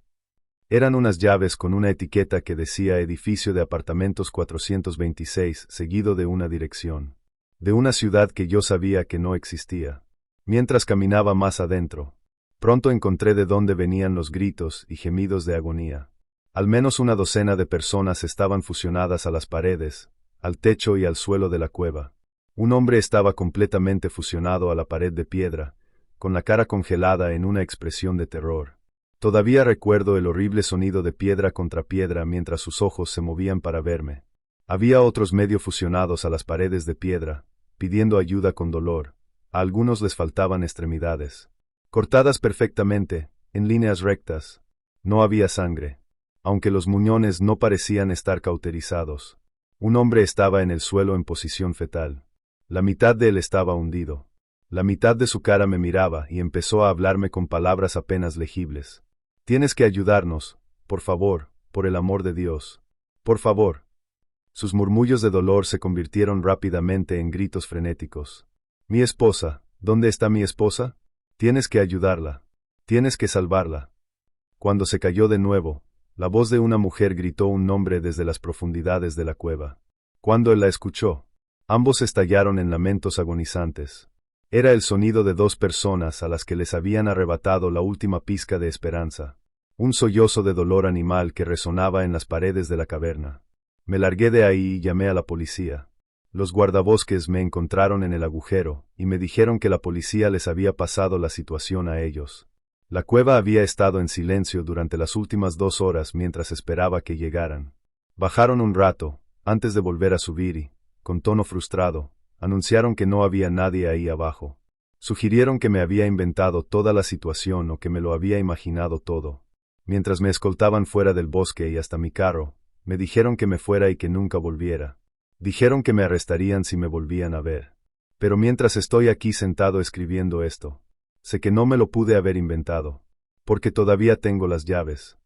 Eran unas llaves con una etiqueta que decía edificio de apartamentos 426, seguido de una dirección. De una ciudad que yo sabía que no existía. Mientras caminaba más adentro, pronto encontré de dónde venían los gritos y gemidos de agonía. Al menos una docena de personas estaban fusionadas a las paredes, al techo y al suelo de la cueva. Un hombre estaba completamente fusionado a la pared de piedra, con la cara congelada en una expresión de terror. Todavía recuerdo el horrible sonido de piedra contra piedra mientras sus ojos se movían para verme. Había otros medio fusionados a las paredes de piedra, pidiendo ayuda con dolor. A algunos les faltaban extremidades. Cortadas perfectamente, en líneas rectas. No había sangre. Aunque los muñones no parecían estar cauterizados. Un hombre estaba en el suelo en posición fetal. La mitad de él estaba hundido. La mitad de su cara me miraba y empezó a hablarme con palabras apenas legibles. Tienes que ayudarnos, por favor, por el amor de Dios. Por favor. Sus murmullos de dolor se convirtieron rápidamente en gritos frenéticos. Mi esposa, ¿dónde está mi esposa? Tienes que ayudarla. Tienes que salvarla. Cuando se cayó de nuevo, la voz de una mujer gritó un nombre desde las profundidades de la cueva. Cuando él la escuchó, ambos estallaron en lamentos agonizantes. Era el sonido de dos personas a las que les habían arrebatado la última pizca de esperanza. Un sollozo de dolor animal que resonaba en las paredes de la caverna. Me largué de ahí y llamé a la policía. Los guardabosques me encontraron en el agujero y me dijeron que la policía les había pasado la situación a ellos. La cueva había estado en silencio durante las últimas 2 horas mientras esperaba que llegaran. Bajaron un rato, antes de volver a subir y, con tono frustrado, anunciaron que no había nadie ahí abajo. Sugirieron que me había inventado toda la situación o que me lo había imaginado todo. Mientras me escoltaban fuera del bosque y hasta mi carro, me dijeron que me fuera y que nunca volviera. Dijeron que me arrestarían si me volvían a ver. Pero mientras estoy aquí sentado escribiendo esto, sé que no me lo pude haber inventado, porque todavía tengo las llaves.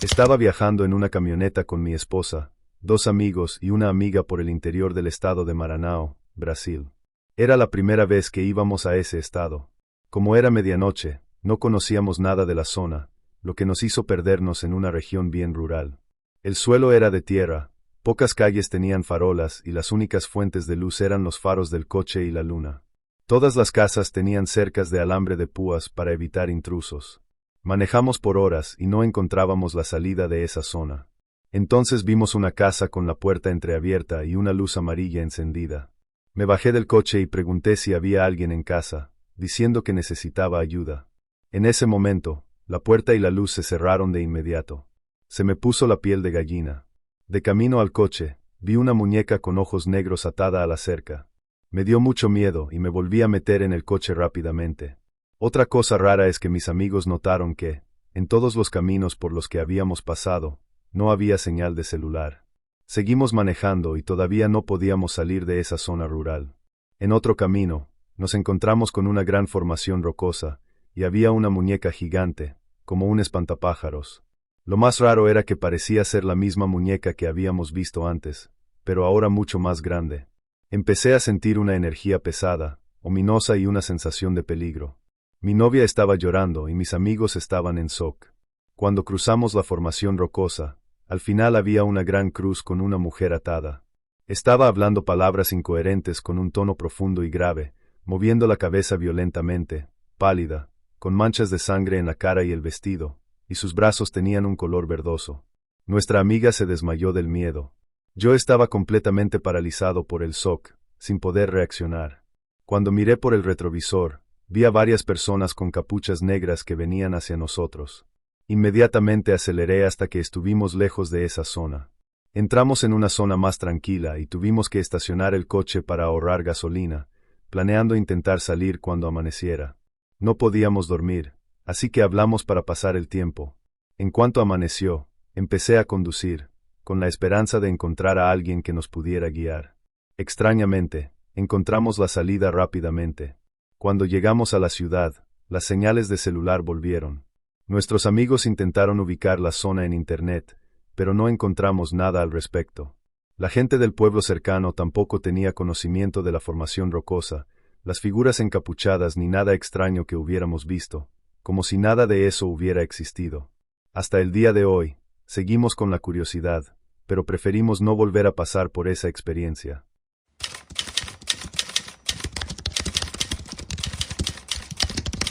Estaba viajando en una camioneta con mi esposa, 2 amigos y una amiga por el interior del estado de Maranhão, Brasil. Era la primera vez que íbamos a ese estado. Como era medianoche, no conocíamos nada de la zona, lo que nos hizo perdernos en una región bien rural. El suelo era de tierra, pocas calles tenían farolas y las únicas fuentes de luz eran los faros del coche y la luna. Todas las casas tenían cercas de alambre de púas para evitar intrusos. Manejamos por horas y no encontrábamos la salida de esa zona. Entonces vimos una casa con la puerta entreabierta y una luz amarilla encendida. Me bajé del coche y pregunté si había alguien en casa, diciendo que necesitaba ayuda. En ese momento, la puerta y la luz se cerraron de inmediato. Se me puso la piel de gallina. De camino al coche, vi una muñeca con ojos negros atada a la cerca. Me dio mucho miedo y me volví a meter en el coche rápidamente. Otra cosa rara es que mis amigos notaron que, en todos los caminos por los que habíamos pasado, no había señal de celular. Seguimos manejando y todavía no podíamos salir de esa zona rural. En otro camino, nos encontramos con una gran formación rocosa, y había una muñeca gigante, como un espantapájaros. Lo más raro era que parecía ser la misma muñeca que habíamos visto antes, pero ahora mucho más grande. Empecé a sentir una energía pesada, ominosa y una sensación de peligro. Mi novia estaba llorando y mis amigos estaban en shock. Cuando cruzamos la formación rocosa, al final había una gran cruz con una mujer atada. Estaba hablando palabras incoherentes con un tono profundo y grave, moviendo la cabeza violentamente, pálida, con manchas de sangre en la cara y el vestido, y sus brazos tenían un color verdoso. Nuestra amiga se desmayó del miedo. Yo estaba completamente paralizado por el shock, sin poder reaccionar. Cuando miré por el retrovisor, vi a varias personas con capuchas negras que venían hacia nosotros. Inmediatamente aceleré hasta que estuvimos lejos de esa zona. Entramos en una zona más tranquila y tuvimos que estacionar el coche para ahorrar gasolina, planeando intentar salir cuando amaneciera. No podíamos dormir, así que hablamos para pasar el tiempo. En cuanto amaneció, empecé a conducir, con la esperanza de encontrar a alguien que nos pudiera guiar. Extrañamente, encontramos la salida rápidamente. Cuando llegamos a la ciudad, las señales de celular volvieron. Nuestros amigos intentaron ubicar la zona en internet, pero no encontramos nada al respecto. La gente del pueblo cercano tampoco tenía conocimiento de la formación rocosa, las figuras encapuchadas ni nada extraño que hubiéramos visto, como si nada de eso hubiera existido. Hasta el día de hoy, seguimos con la curiosidad, pero preferimos no volver a pasar por esa experiencia.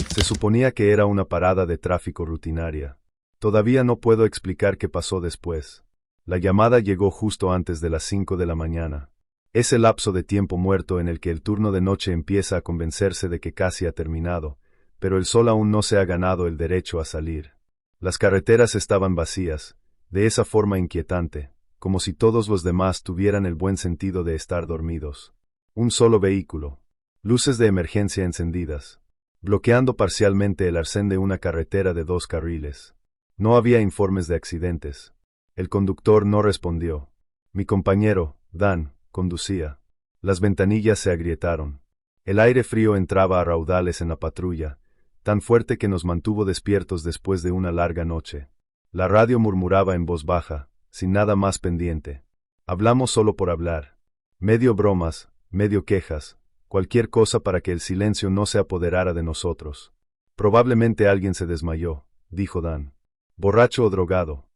Se suponía que era una parada de tráfico rutinaria. Todavía no puedo explicar qué pasó después. La llamada llegó justo antes de las 5 de la mañana. Es el lapso de tiempo muerto en el que el turno de noche empieza a convencerse de que casi ha terminado, pero el sol aún no se ha ganado el derecho a salir. Las carreteras estaban vacías, de esa forma inquietante, como si todos los demás tuvieran el buen sentido de estar dormidos. Un solo vehículo. Luces de emergencia encendidas, bloqueando parcialmente el arcén de una carretera de 2 carriles. No había informes de accidentes. El conductor no respondió. Mi compañero, Dan, conducía. Las ventanillas se agrietaron. El aire frío entraba a raudales en la patrulla, tan fuerte que nos mantuvo despiertos después de una larga noche. La radio murmuraba en voz baja, sin nada más pendiente. Hablamos solo por hablar. Medio bromas, medio quejas, cualquier cosa para que el silencio no se apoderara de nosotros. Probablemente alguien se desmayó, dijo Dan. Borracho o drogado.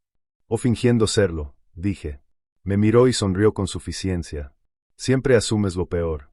O fingiendo serlo, dije. Me miró y sonrió con suficiencia. Siempre asumes lo peor.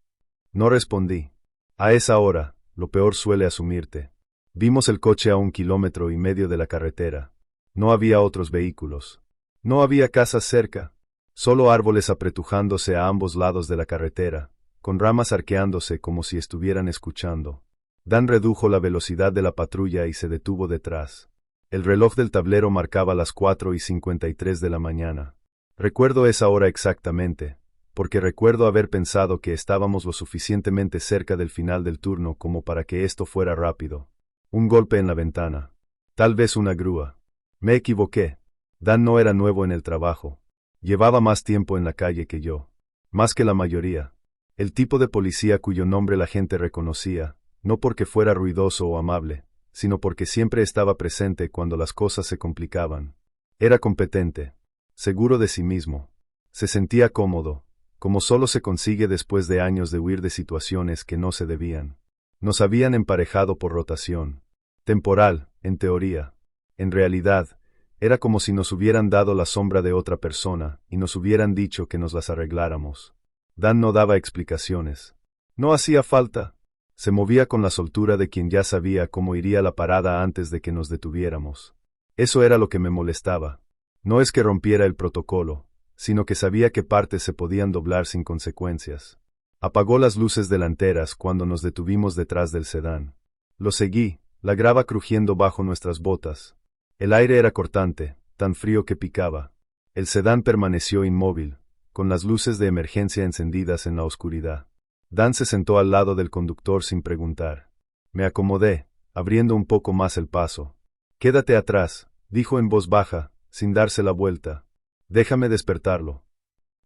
No respondí. A esa hora, lo peor suele asumirte. Vimos el coche a 1,5 kilómetros de la carretera. No había otros vehículos. No había casas cerca. Solo árboles apretujándose a ambos lados de la carretera, con ramas arqueándose como si estuvieran escuchando. Dan redujo la velocidad de la patrulla y se detuvo detrás. El reloj del tablero marcaba las 4:53 de la mañana. Recuerdo esa hora exactamente, porque recuerdo haber pensado que estábamos lo suficientemente cerca del final del turno como para que esto fuera rápido. Un golpe en la ventana. Tal vez una grúa. Me equivoqué. Dan no era nuevo en el trabajo. Llevaba más tiempo en la calle que yo. Más que la mayoría. El tipo de policía cuyo nombre la gente reconocía, no porque fuera ruidoso o amable, sino porque siempre estaba presente cuando las cosas se complicaban. Era competente, seguro de sí mismo. Se sentía cómodo, como solo se consigue después de años de huir de situaciones que no se debían. Nos habían emparejado por rotación. Temporal, en teoría. En realidad, era como si nos hubieran dado la sombra de otra persona y nos hubieran dicho que nos las arregláramos. Dan no daba explicaciones. No hacía falta. Se movía con la soltura de quien ya sabía cómo iría la parada antes de que nos detuviéramos. Eso era lo que me molestaba. No es que rompiera el protocolo, sino que sabía que partes se podían doblar sin consecuencias. Apagó las luces delanteras cuando nos detuvimos detrás del sedán. Lo seguí, la grava crujiendo bajo nuestras botas. El aire era cortante, tan frío que picaba. El sedán permaneció inmóvil, con las luces de emergencia encendidas en la oscuridad. Dan se sentó al lado del conductor sin preguntar. Me acomodé, abriendo un poco más el paso. Quédate atrás, dijo en voz baja, sin darse la vuelta. Déjame despertarlo.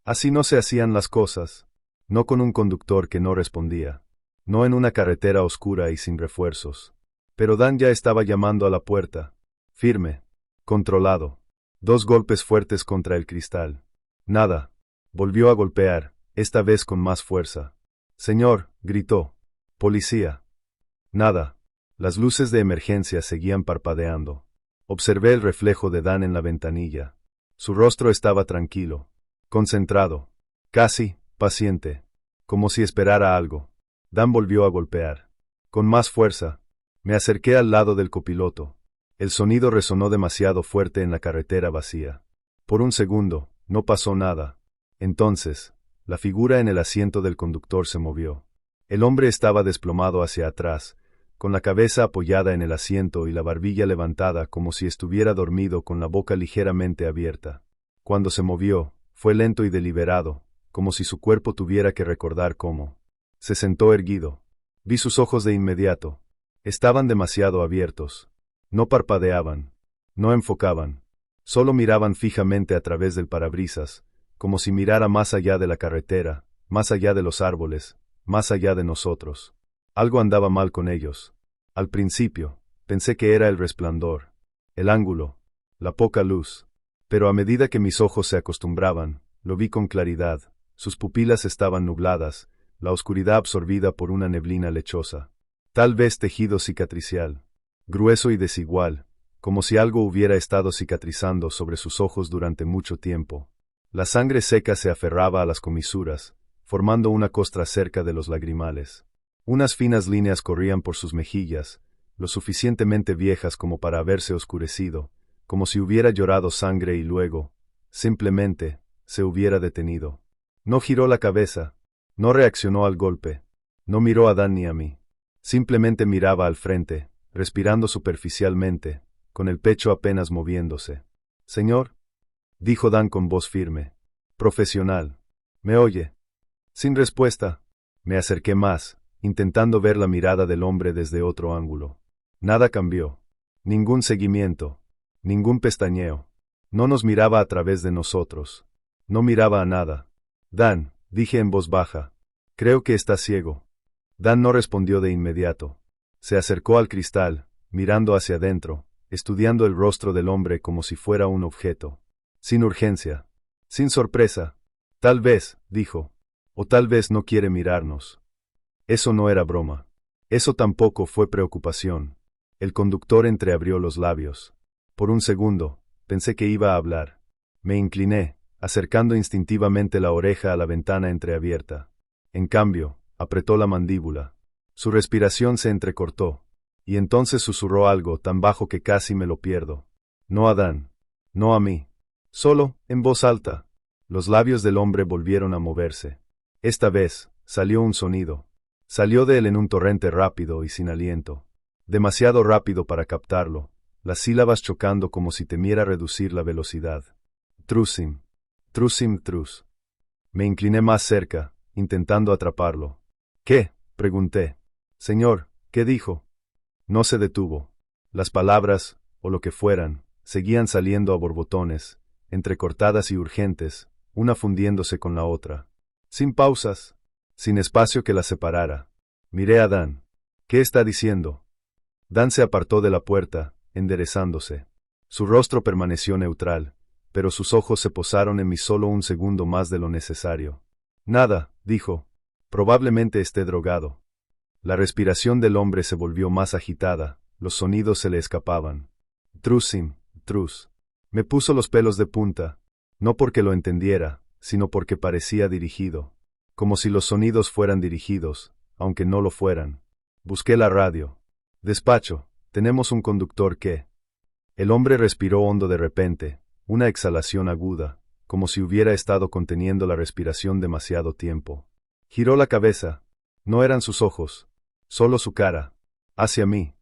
Así no se hacían las cosas. No con un conductor que no respondía. No en una carretera oscura y sin refuerzos. Pero Dan ya estaba llamando a la puerta. Firme. Controlado. 2 golpes fuertes contra el cristal. Nada. Volvió a golpear, esta vez con más fuerza. Señor, gritó. Policía. Nada. Las luces de emergencia seguían parpadeando. Observé el reflejo de Dan en la ventanilla. Su rostro estaba tranquilo, concentrado, casi paciente, como si esperara algo. Dan volvió a golpear. Con más fuerza. Me acerqué al lado del copiloto. El sonido resonó demasiado fuerte en la carretera vacía. Por un segundo, no pasó nada. Entonces, la figura en el asiento del conductor se movió. El hombre estaba desplomado hacia atrás, con la cabeza apoyada en el asiento y la barbilla levantada como si estuviera dormido con la boca ligeramente abierta. Cuando se movió, fue lento y deliberado, como si su cuerpo tuviera que recordar cómo. Se sentó erguido. Vi sus ojos de inmediato. Estaban demasiado abiertos. No parpadeaban. No enfocaban. Solo miraban fijamente a través del parabrisas, como si mirara más allá de la carretera, más allá de los árboles, más allá de nosotros. Algo andaba mal con ellos. Al principio, pensé que era el resplandor, el ángulo, la poca luz. Pero a medida que mis ojos se acostumbraban, lo vi con claridad. Sus pupilas estaban nubladas, la oscuridad absorbida por una neblina lechosa. Tal vez tejido cicatricial, grueso y desigual, como si algo hubiera estado cicatrizando sobre sus ojos durante mucho tiempo. La sangre seca se aferraba a las comisuras, formando una costra cerca de los lagrimales. Unas finas líneas corrían por sus mejillas, lo suficientemente viejas como para haberse oscurecido, como si hubiera llorado sangre y luego, simplemente, se hubiera detenido. No giró la cabeza, no reaccionó al golpe, no miró a Dan ni a mí. Simplemente miraba al frente, respirando superficialmente, con el pecho apenas moviéndose. «Señor», dijo Dan con voz firme, profesional. «¿Me oye?» Sin respuesta, me acerqué más, intentando ver la mirada del hombre desde otro ángulo. Nada cambió. Ningún seguimiento. Ningún pestañeo. No nos miraba a través de nosotros. No miraba a nada. «Dan», dije en voz baja, «creo que estás ciego». Dan no respondió de inmediato. Se acercó al cristal, mirando hacia adentro, estudiando el rostro del hombre como si fuera un objeto. Sin urgencia. Sin sorpresa. «Tal vez», dijo. «O tal vez no quiere mirarnos». Eso no era broma. Eso tampoco fue preocupación. El conductor entreabrió los labios. Por un segundo, pensé que iba a hablar. Me incliné, acercando instintivamente la oreja a la ventana entreabierta. En cambio, apretó la mandíbula. Su respiración se entrecortó, y entonces susurró algo tan bajo que casi me lo pierdo. «No a Dan. No a mí». Solo, en voz alta. Los labios del hombre volvieron a moverse. Esta vez, salió un sonido. Salió de él en un torrente rápido y sin aliento. Demasiado rápido para captarlo, las sílabas chocando como si temiera reducir la velocidad. «Trusim. Trusim trus». Me incliné más cerca, intentando atraparlo. «¿Qué?», pregunté. «Señor, ¿qué dijo?». No se detuvo. Las palabras, o lo que fueran, seguían saliendo a borbotones, entrecortadas y urgentes, una fundiéndose con la otra. Sin pausas, sin espacio que las separara. Miré a Dan. «¿Qué está diciendo?». Dan se apartó de la puerta, enderezándose. Su rostro permaneció neutral, pero sus ojos se posaron en mí solo un segundo más de lo necesario. «Nada», dijo. «Probablemente esté drogado». La respiración del hombre se volvió más agitada, los sonidos se le escapaban. «Trusim, trus». Me puso los pelos de punta, no porque lo entendiera, sino porque parecía dirigido. Como si los sonidos fueran dirigidos, aunque no lo fueran. Busqué la radio. «Despacho, tenemos un conductor que…». El hombre respiró hondo de repente, una exhalación aguda, como si hubiera estado conteniendo la respiración demasiado tiempo. Giró la cabeza. No eran sus ojos, solo su cara. «Hacia mí».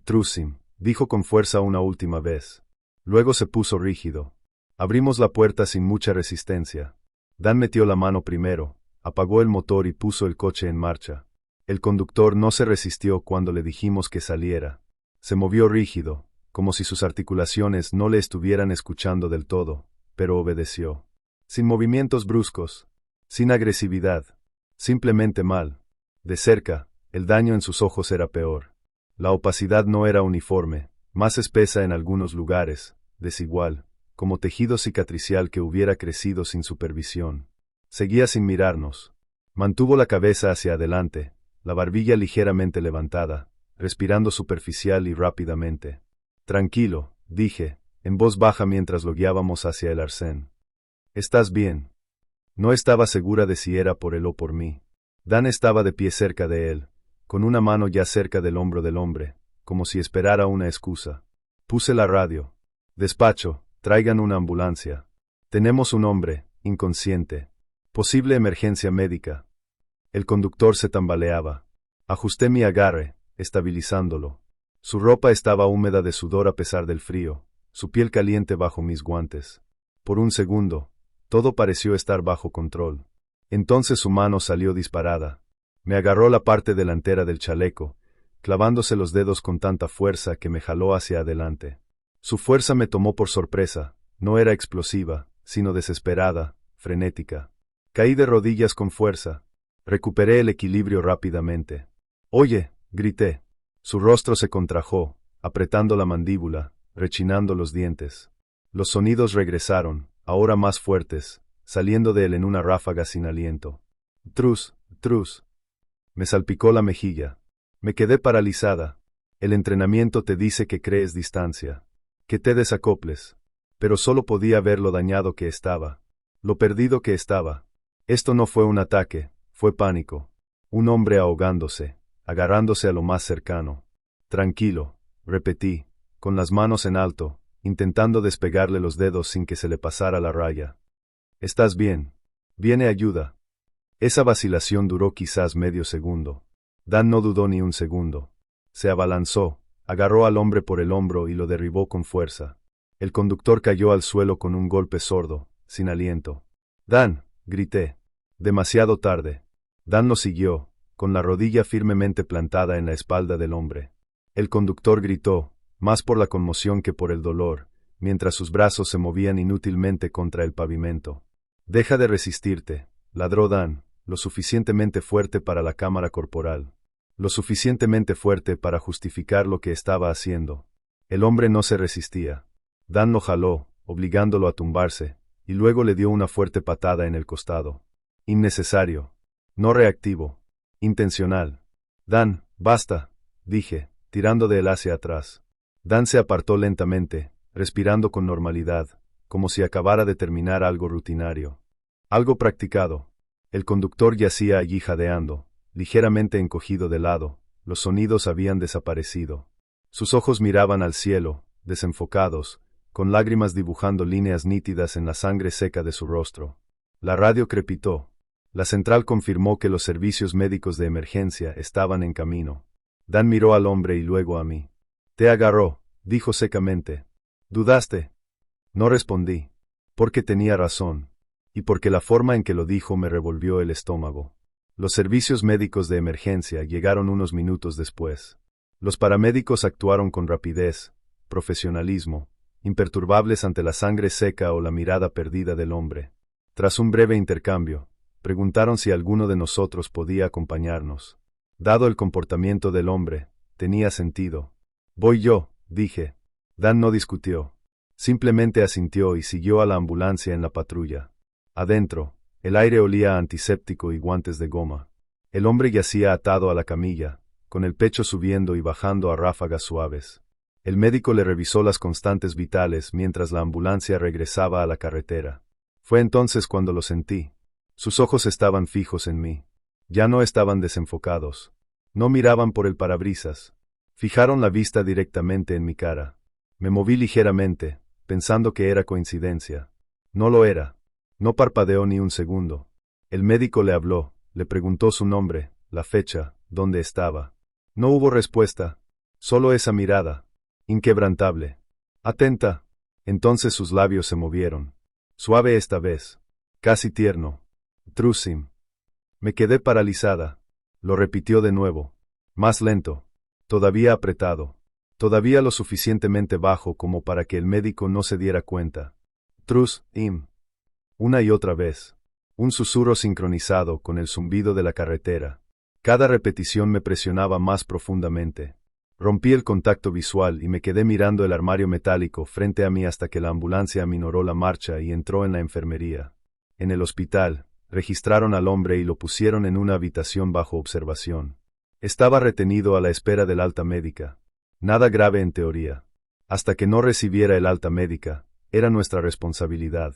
«Trusim», dijo con fuerza una última vez. Luego se puso rígido. Abrimos la puerta sin mucha resistencia. Dan metió la mano primero, apagó el motor y puso el coche en marcha. El conductor no se resistió cuando le dijimos que saliera. Se movió rígido, como si sus articulaciones no le estuvieran escuchando del todo, pero obedeció. Sin movimientos bruscos, sin agresividad, simplemente mal. De cerca, el daño en sus ojos era peor. La opacidad no era uniforme, más espesa en algunos lugares, desigual, como tejido cicatricial que hubiera crecido sin supervisión. Seguía sin mirarnos. Mantuvo la cabeza hacia adelante, la barbilla ligeramente levantada, respirando superficial y rápidamente. «Tranquilo», dije, en voz baja mientras lo guiábamos hacia el arcén. «¿Estás bien?». No estaba segura de si era por él o por mí. Dan estaba de pie cerca de él, con una mano ya cerca del hombro del hombre, como si esperara una excusa. Puse la radio. «Despacho, traigan una ambulancia. Tenemos un hombre, inconsciente. Posible emergencia médica». El conductor se tambaleaba. Ajusté mi agarre, estabilizándolo. Su ropa estaba húmeda de sudor a pesar del frío, su piel caliente bajo mis guantes. Por un segundo, todo pareció estar bajo control. Entonces su mano salió disparada. Me agarró la parte delantera del chaleco, clavándose los dedos con tanta fuerza que me jaló hacia adelante. Su fuerza me tomó por sorpresa, no era explosiva, sino desesperada, frenética. Caí de rodillas con fuerza. Recuperé el equilibrio rápidamente. «Oye», grité. Su rostro se contrajo, apretando la mandíbula, rechinando los dientes. Los sonidos regresaron, ahora más fuertes, saliendo de él en una ráfaga sin aliento. «Trus, Trus». Me salpicó la mejilla. Me quedé paralizada. El entrenamiento te dice que crees distancia, que te desacoples. Pero solo podía ver lo dañado que estaba, lo perdido que estaba. Esto no fue un ataque, fue pánico. Un hombre ahogándose, agarrándose a lo más cercano. Tranquilo, repetí, con las manos en alto, intentando despegarle los dedos sin que se le pasara la raya. «¿Estás bien? Viene ayuda». Esa vacilación duró quizás medio segundo. Dan no dudó ni un segundo. Se abalanzó, agarró al hombre por el hombro y lo derribó con fuerza. El conductor cayó al suelo con un golpe sordo, sin aliento. «Dan», grité. Demasiado tarde. Dan lo siguió, con la rodilla firmemente plantada en la espalda del hombre. El conductor gritó, más por la conmoción que por el dolor, mientras sus brazos se movían inútilmente contra el pavimento. «Deja de resistirte», ladró Dan, lo suficientemente fuerte para la cámara corporal. Lo suficientemente fuerte para justificar lo que estaba haciendo. El hombre no se resistía. Dan lo jaló, obligándolo a tumbarse, y luego le dio una fuerte patada en el costado. Innecesario. No reactivo. Intencional. «Dan, basta», dije, tirando de él hacia atrás. Dan se apartó lentamente, respirando con normalidad, como si acabara de terminar algo rutinario. Algo practicado. El conductor yacía allí jadeando, ligeramente encogido de lado, los sonidos habían desaparecido. Sus ojos miraban al cielo, desenfocados, con lágrimas dibujando líneas nítidas en la sangre seca de su rostro. La radio crepitó. La central confirmó que los servicios médicos de emergencia estaban en camino. Dan miró al hombre y luego a mí. «Te agarró», dijo secamente. «¿Dudaste?» No respondí. Porque tenía razón. Y porque la forma en que lo dijo me revolvió el estómago. Los servicios médicos de emergencia llegaron unos minutos después. Los paramédicos actuaron con rapidez, profesionalismo, imperturbables ante la sangre seca o la mirada perdida del hombre. Tras un breve intercambio, preguntaron si alguno de nosotros podía acompañarnos. Dado el comportamiento del hombre, tenía sentido. «Voy yo», dije. Dan no discutió. Simplemente asintió y siguió a la ambulancia en la patrulla. Adentro, el aire olía a antiséptico y guantes de goma. El hombre yacía atado a la camilla, con el pecho subiendo y bajando a ráfagas suaves. El médico le revisó las constantes vitales mientras la ambulancia regresaba a la carretera. Fue entonces cuando lo sentí. Sus ojos estaban fijos en mí. Ya no estaban desenfocados. No miraban por el parabrisas. Fijaron la vista directamente en mi cara. Me moví ligeramente, pensando que era coincidencia. No lo era. No parpadeó ni un segundo. El médico le habló, le preguntó su nombre, la fecha, dónde estaba. No hubo respuesta. Solo esa mirada. Inquebrantable. Atenta. Entonces sus labios se movieron. Suave esta vez. Casi tierno. «Trusim». Me quedé paralizada. Lo repitió de nuevo. Más lento. Todavía apretado. Todavía lo suficientemente bajo como para que el médico no se diera cuenta. «Trus-im». Una y otra vez. Un susurro sincronizado con el zumbido de la carretera. Cada repetición me presionaba más profundamente. Rompí el contacto visual y me quedé mirando el armario metálico frente a mí hasta que la ambulancia aminoró la marcha y entró en la enfermería. En el hospital, registraron al hombre y lo pusieron en una habitación bajo observación. Estaba retenido a la espera del alta médica. Nada grave en teoría. Hasta que no recibiera el alta médica, era nuestra responsabilidad.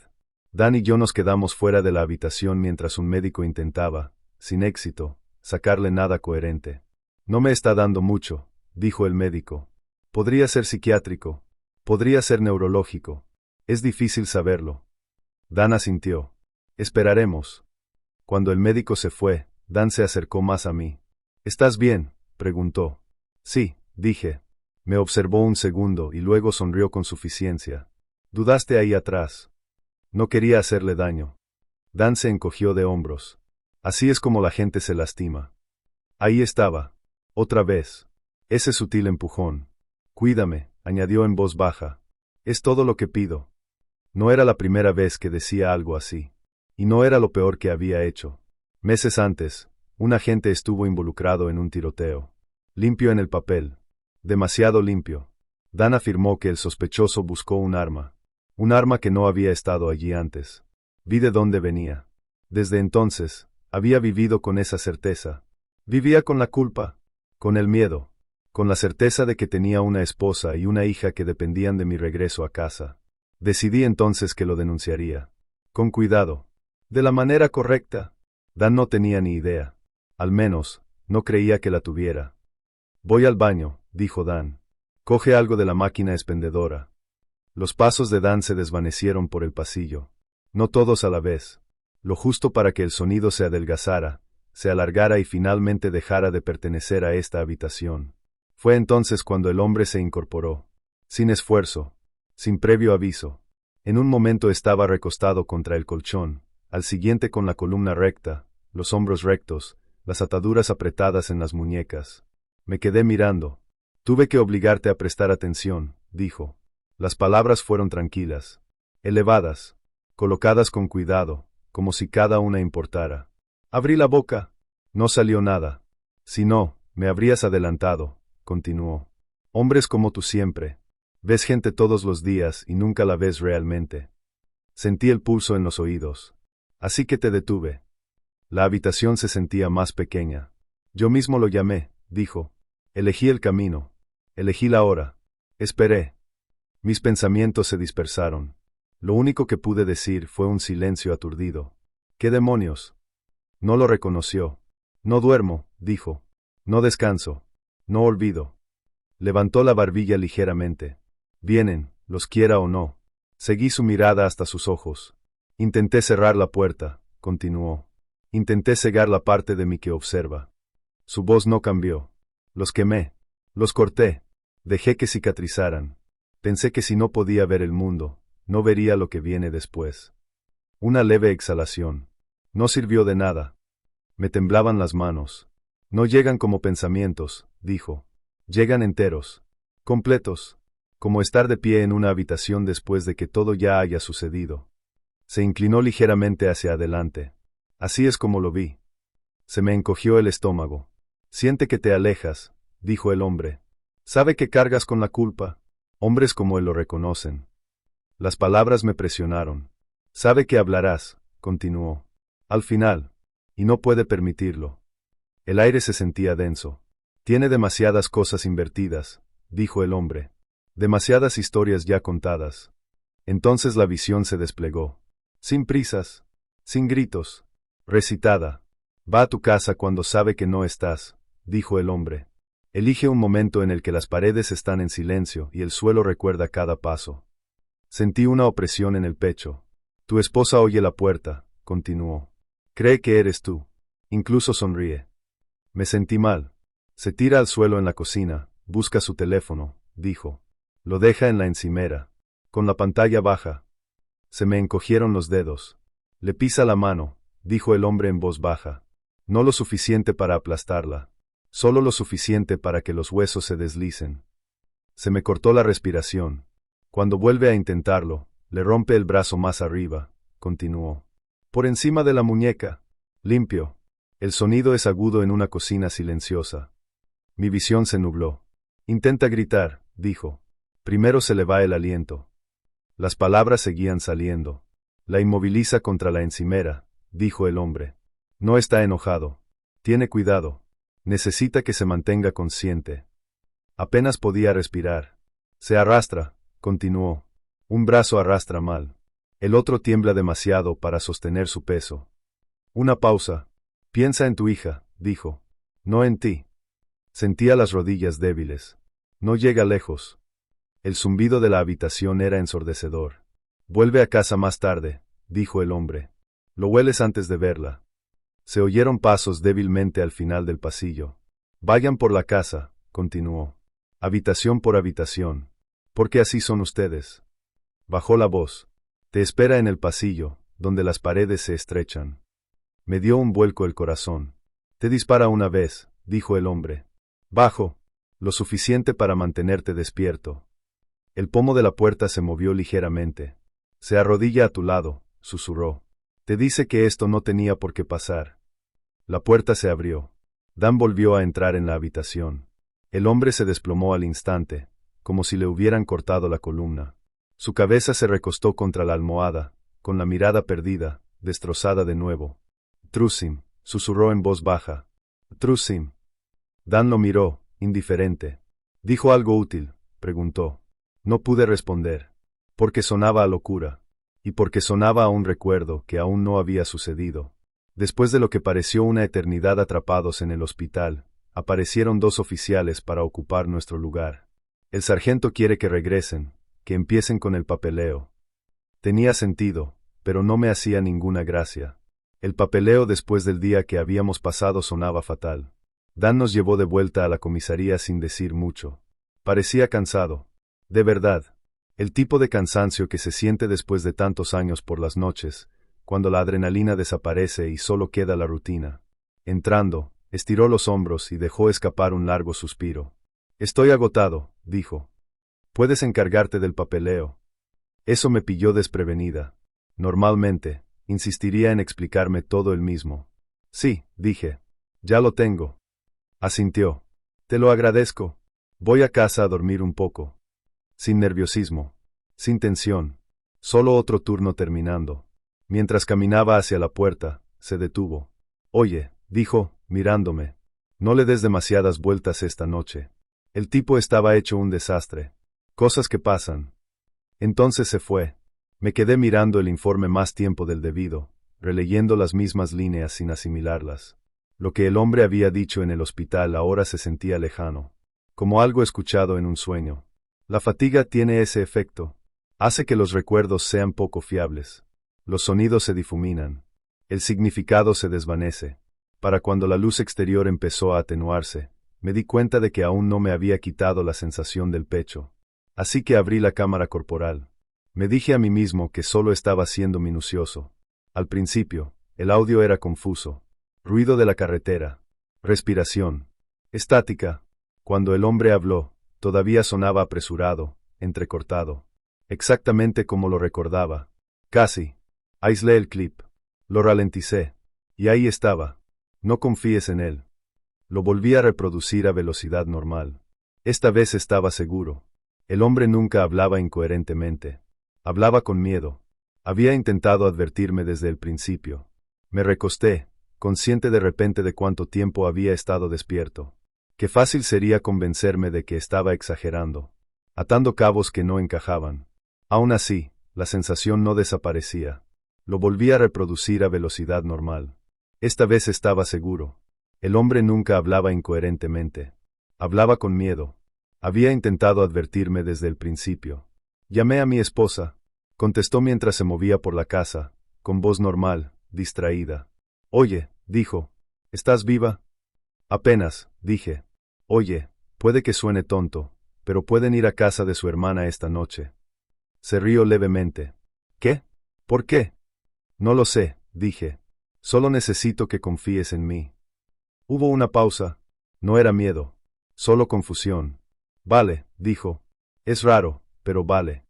Dan y yo nos quedamos fuera de la habitación mientras un médico intentaba, sin éxito, sacarle nada coherente. «No me está dando mucho», dijo el médico. «Podría ser psiquiátrico. Podría ser neurológico. Es difícil saberlo». Dan asintió. «Esperaremos». Cuando el médico se fue, Dan se acercó más a mí. «¿Estás bien?», preguntó. «Sí», dije. Me observó un segundo y luego sonrió con suficiencia. «¿Dudaste ahí atrás?» No quería hacerle daño. Dan se encogió de hombros. Así es como la gente se lastima. Ahí estaba. Otra vez. Ese sutil empujón. «Cuídame», añadió en voz baja. Es todo lo que pido. No era la primera vez que decía algo así. Y no era lo peor que había hecho. Meses antes, un agente estuvo involucrado en un tiroteo. Limpio en el papel. Demasiado limpio. Dan afirmó que el sospechoso buscó un arma. Un arma que no había estado allí antes. Vi de dónde venía. Desde entonces, había vivido con esa certeza. Vivía con la culpa, con el miedo, con la certeza de que tenía una esposa y una hija que dependían de mi regreso a casa. Decidí entonces que lo denunciaría. Con cuidado. De la manera correcta. Dan no tenía ni idea. Al menos, no creía que la tuviera. Voy al baño, dijo Dan. Coge algo de la máquina expendedora. Los pasos de Dan se desvanecieron por el pasillo. No todos a la vez. Lo justo para que el sonido se adelgazara, se alargara y finalmente dejara de pertenecer a esta habitación. Fue entonces cuando el hombre se incorporó. Sin esfuerzo. Sin previo aviso. En un momento estaba recostado contra el colchón, al siguiente con la columna recta, los hombros rectos, las ataduras apretadas en las muñecas. Me quedé mirando. Tuve que obligarte a prestar atención, dijo. Las palabras fueron tranquilas, elevadas, colocadas con cuidado, como si cada una importara. Abrí la boca. No salió nada. Si no, me habrías adelantado, continuó. Hombres como tú siempre. Ves gente todos los días y nunca la ves realmente. Sentí el pulso en los oídos. Así que te detuve. La habitación se sentía más pequeña. Yo mismo lo llamé, dijo. Elegí el camino. Elegí la hora. Esperé. Mis pensamientos se dispersaron. Lo único que pude decir fue un silencio aturdido. ¿Qué demonios? No lo reconoció. No duermo, dijo. No descanso. No olvido. Levantó la barbilla ligeramente. Vienen, los quiera o no. Seguí su mirada hasta sus ojos. Intenté cerrar la puerta, continuó. Intenté cegar la parte de mí que observa. Su voz no cambió. Los quemé. Los corté. Dejé que cicatrizaran. Pensé que si no podía ver el mundo, no vería lo que viene después. Una leve exhalación. No sirvió de nada. Me temblaban las manos. No llegan como pensamientos, dijo. Llegan enteros. Completos. Como estar de pie en una habitación después de que todo ya haya sucedido. Se inclinó ligeramente hacia adelante. Así es como lo vi. Se me encogió el estómago. Siente que te alejas, dijo el hombre. Sabe que cargas con la culpa. Hombres como él lo reconocen. Las palabras me presionaron. Sabe que hablarás, continuó. Al final. Y no puede permitirlo. El aire se sentía denso. Tiene demasiadas cosas invertidas, dijo el hombre. Demasiadas historias ya contadas. Entonces la visión se desplegó. Sin prisas. Sin gritos. Recitada. Va a tu casa cuando sabe que no estás, dijo el hombre. Elige un momento en el que las paredes están en silencio y el suelo recuerda cada paso. Sentí una opresión en el pecho. Tu esposa oye la puerta, continuó. Cree que eres tú. Incluso sonríe. Me sentí mal. Se tira al suelo en la cocina, busca su teléfono, dijo. Lo deja en la encimera. Con la pantalla baja. Se me encogieron los dedos. Le pisa la mano, dijo el hombre en voz baja. No lo suficiente para aplastarla. Solo lo suficiente para que los huesos se deslicen. Se me cortó la respiración. Cuando vuelve a intentarlo, le rompe el brazo más arriba, continuó. Por encima de la muñeca. Limpio. El sonido es agudo en una cocina silenciosa. Mi visión se nubló. Intenta gritar, dijo. Primero se le va el aliento. Las palabras seguían saliendo. La inmoviliza contra la encimera, dijo el hombre. No está enojado. Tiene cuidado. Necesita que se mantenga consciente. Apenas podía respirar. Se arrastra, continuó. Un brazo arrastra mal. El otro tiembla demasiado para sostener su peso. Una pausa. Piensa en tu hija, dijo. No en ti. Sentía las rodillas débiles. No llega lejos. El zumbido de la habitación era ensordecedor. Vuelve a casa más tarde, dijo el hombre. Lo hueles antes de verla. Se oyeron pasos débilmente al final del pasillo. Vayan por la casa, continuó. Habitación por habitación. Porque así son ustedes. Bajó la voz. Te espera en el pasillo, donde las paredes se estrechan. Me dio un vuelco el corazón. Te dispara una vez, dijo el hombre. Bajo. Lo suficiente para mantenerte despierto. El pomo de la puerta se movió ligeramente. Se arrodilla a tu lado, susurró. Te dice que esto no tenía por qué pasar. La puerta se abrió. Dan volvió a entrar en la habitación. El hombre se desplomó al instante, como si le hubieran cortado la columna. Su cabeza se recostó contra la almohada, con la mirada perdida, destrozada de nuevo. Trusim, susurró en voz baja. Trusim. Dan lo miró, indiferente. ¿Dijo algo útil?, preguntó. No pude responder. Porque sonaba a locura. Y porque sonaba a un recuerdo que aún no había sucedido. Después de lo que pareció una eternidad atrapados en el hospital, aparecieron 2 oficiales para ocupar nuestro lugar. El sargento quiere que regresen, que empiecen con el papeleo. Tenía sentido, pero no me hacía ninguna gracia. El papeleo después del día que habíamos pasado sonaba fatal. Dan nos llevó de vuelta a la comisaría sin decir mucho. Parecía cansado. De verdad. El tipo de cansancio que se siente después de tantos años por las noches, cuando la adrenalina desaparece y solo queda la rutina. Entrando, estiró los hombros y dejó escapar un largo suspiro. Estoy agotado, dijo. Puedes encargarte del papeleo. Eso me pilló desprevenida. Normalmente, insistiría en explicarme todo él mismo. Sí, dije. Ya lo tengo. Asintió. Te lo agradezco. Voy a casa a dormir un poco. Sin nerviosismo. Sin tensión. Solo otro turno terminando. Mientras caminaba hacia la puerta, se detuvo. Oye, dijo, mirándome. No le des demasiadas vueltas esta noche. El tipo estaba hecho un desastre. Cosas que pasan. Entonces se fue. Me quedé mirando el informe más tiempo del debido, releyendo las mismas líneas sin asimilarlas. Lo que el hombre había dicho en el hospital ahora se sentía lejano, como algo escuchado en un sueño. La fatiga tiene ese efecto. Hace que los recuerdos sean poco fiables. Los sonidos se difuminan. El significado se desvanece. Para cuando la luz exterior empezó a atenuarse, me di cuenta de que aún no me había quitado la sensación del pecho. Así que abrí la cámara corporal. Me dije a mí mismo que solo estaba siendo minucioso. Al principio, el audio era confuso. Ruido de la carretera. Respiración. Estática. Cuando el hombre habló, todavía sonaba apresurado, entrecortado. Exactamente como lo recordaba. Casi. Aislé el clip. Lo ralenticé. Y ahí estaba. No confíes en él. Lo volví a reproducir a velocidad normal. Esta vez estaba seguro. El hombre nunca hablaba incoherentemente. Hablaba con miedo. Había intentado advertirme desde el principio. Me recosté, consciente de repente de cuánto tiempo había estado despierto. Qué fácil sería convencerme de que estaba exagerando, atando cabos que no encajaban. Aún así, la sensación no desaparecía. Lo volví a reproducir a velocidad normal. Esta vez estaba seguro. El hombre nunca hablaba incoherentemente. Hablaba con miedo. Había intentado advertirme desde el principio. Llamé a mi esposa. Contestó mientras se movía por la casa, con voz normal, distraída. Oye, dijo, ¿estás viva? Apenas, dije. Oye, puede que suene tonto, pero pueden ir a casa de su hermana esta noche. Se rió levemente. ¿Qué? ¿Por qué? No lo sé, dije. Solo necesito que confíes en mí. Hubo una pausa. No era miedo. Solo confusión. Vale, dijo. Es raro, pero vale.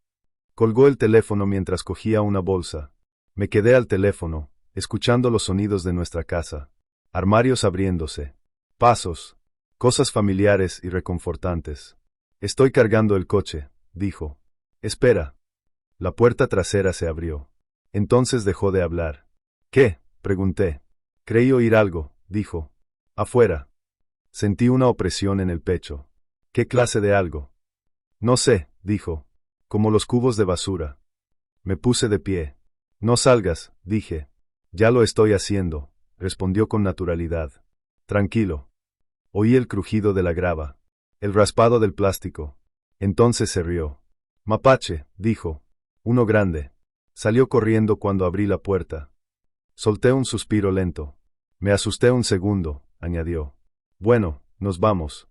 Colgó el teléfono mientras cogía una bolsa. Me quedé al teléfono, escuchando los sonidos de nuestra casa. Armarios abriéndose. Pasos. Cosas familiares y reconfortantes. Estoy cargando el coche, dijo. Espera. La puerta trasera se abrió. Entonces dejó de hablar. ¿Qué? Pregunté. Creí oír algo, dijo. Afuera. Sentí una opresión en el pecho. ¿Qué clase de algo? No sé, dijo. Como los cubos de basura. Me puse de pie. No salgas, dije. Ya lo estoy haciendo, respondió con naturalidad. Tranquilo. Oí el crujido de la grava. El raspado del plástico. Entonces se rió. Mapache, dijo. Uno grande. Salió corriendo cuando abrí la puerta. Solté un suspiro lento. Me asusté un segundo, añadió. Bueno, nos vamos.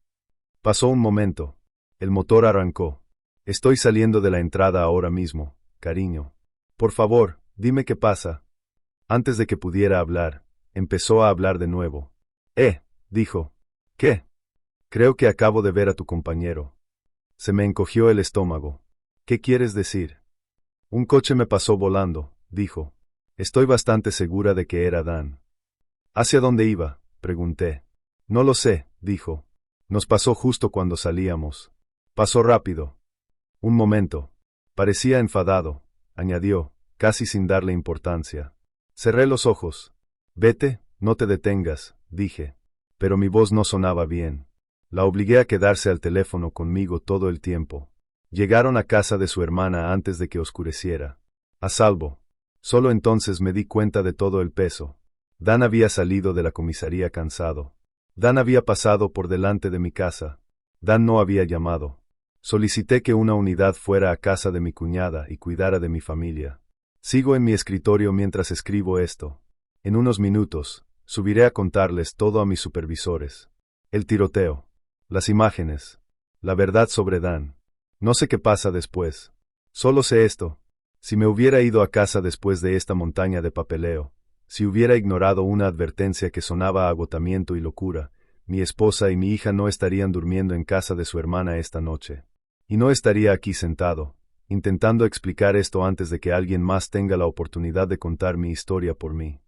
Pasó un momento. El motor arrancó. Estoy saliendo de la entrada ahora mismo, cariño. Por favor, dime qué pasa. Antes de que pudiera hablar, empezó a hablar de nuevo. Dijo. ¿Qué? Creo que acabo de ver a tu compañero. Se me encogió el estómago. ¿Qué quieres decir? Un coche me pasó volando, dijo. Estoy bastante segura de que era Dan. ¿Hacia dónde iba?, pregunté. No lo sé, dijo. Nos pasó justo cuando salíamos. Pasó rápido. Un momento. Parecía enfadado, añadió, casi sin darle importancia. Cerré los ojos. Vete, no te detengas, dije. Pero mi voz no sonaba bien. La obligué a quedarse al teléfono conmigo todo el tiempo. Llegaron a casa de su hermana antes de que oscureciera. A salvo. Solo entonces me di cuenta de todo el peso. Dan había salido de la comisaría cansado. Dan había pasado por delante de mi casa. Dan no había llamado. Solicité que una unidad fuera a casa de mi cuñada y cuidara de mi familia. Sigo en mi escritorio mientras escribo esto. En unos minutos, subiré a contarles todo a mis supervisores. El tiroteo. Las imágenes. La verdad sobre Dan. No sé qué pasa después. Solo sé esto. Si me hubiera ido a casa después de esta montaña de papeleo, si hubiera ignorado una advertencia que sonaba a agotamiento y locura, mi esposa y mi hija no estarían durmiendo en casa de su hermana esta noche. Y no estaría aquí sentado, intentando explicar esto antes de que alguien más tenga la oportunidad de contar mi historia por mí.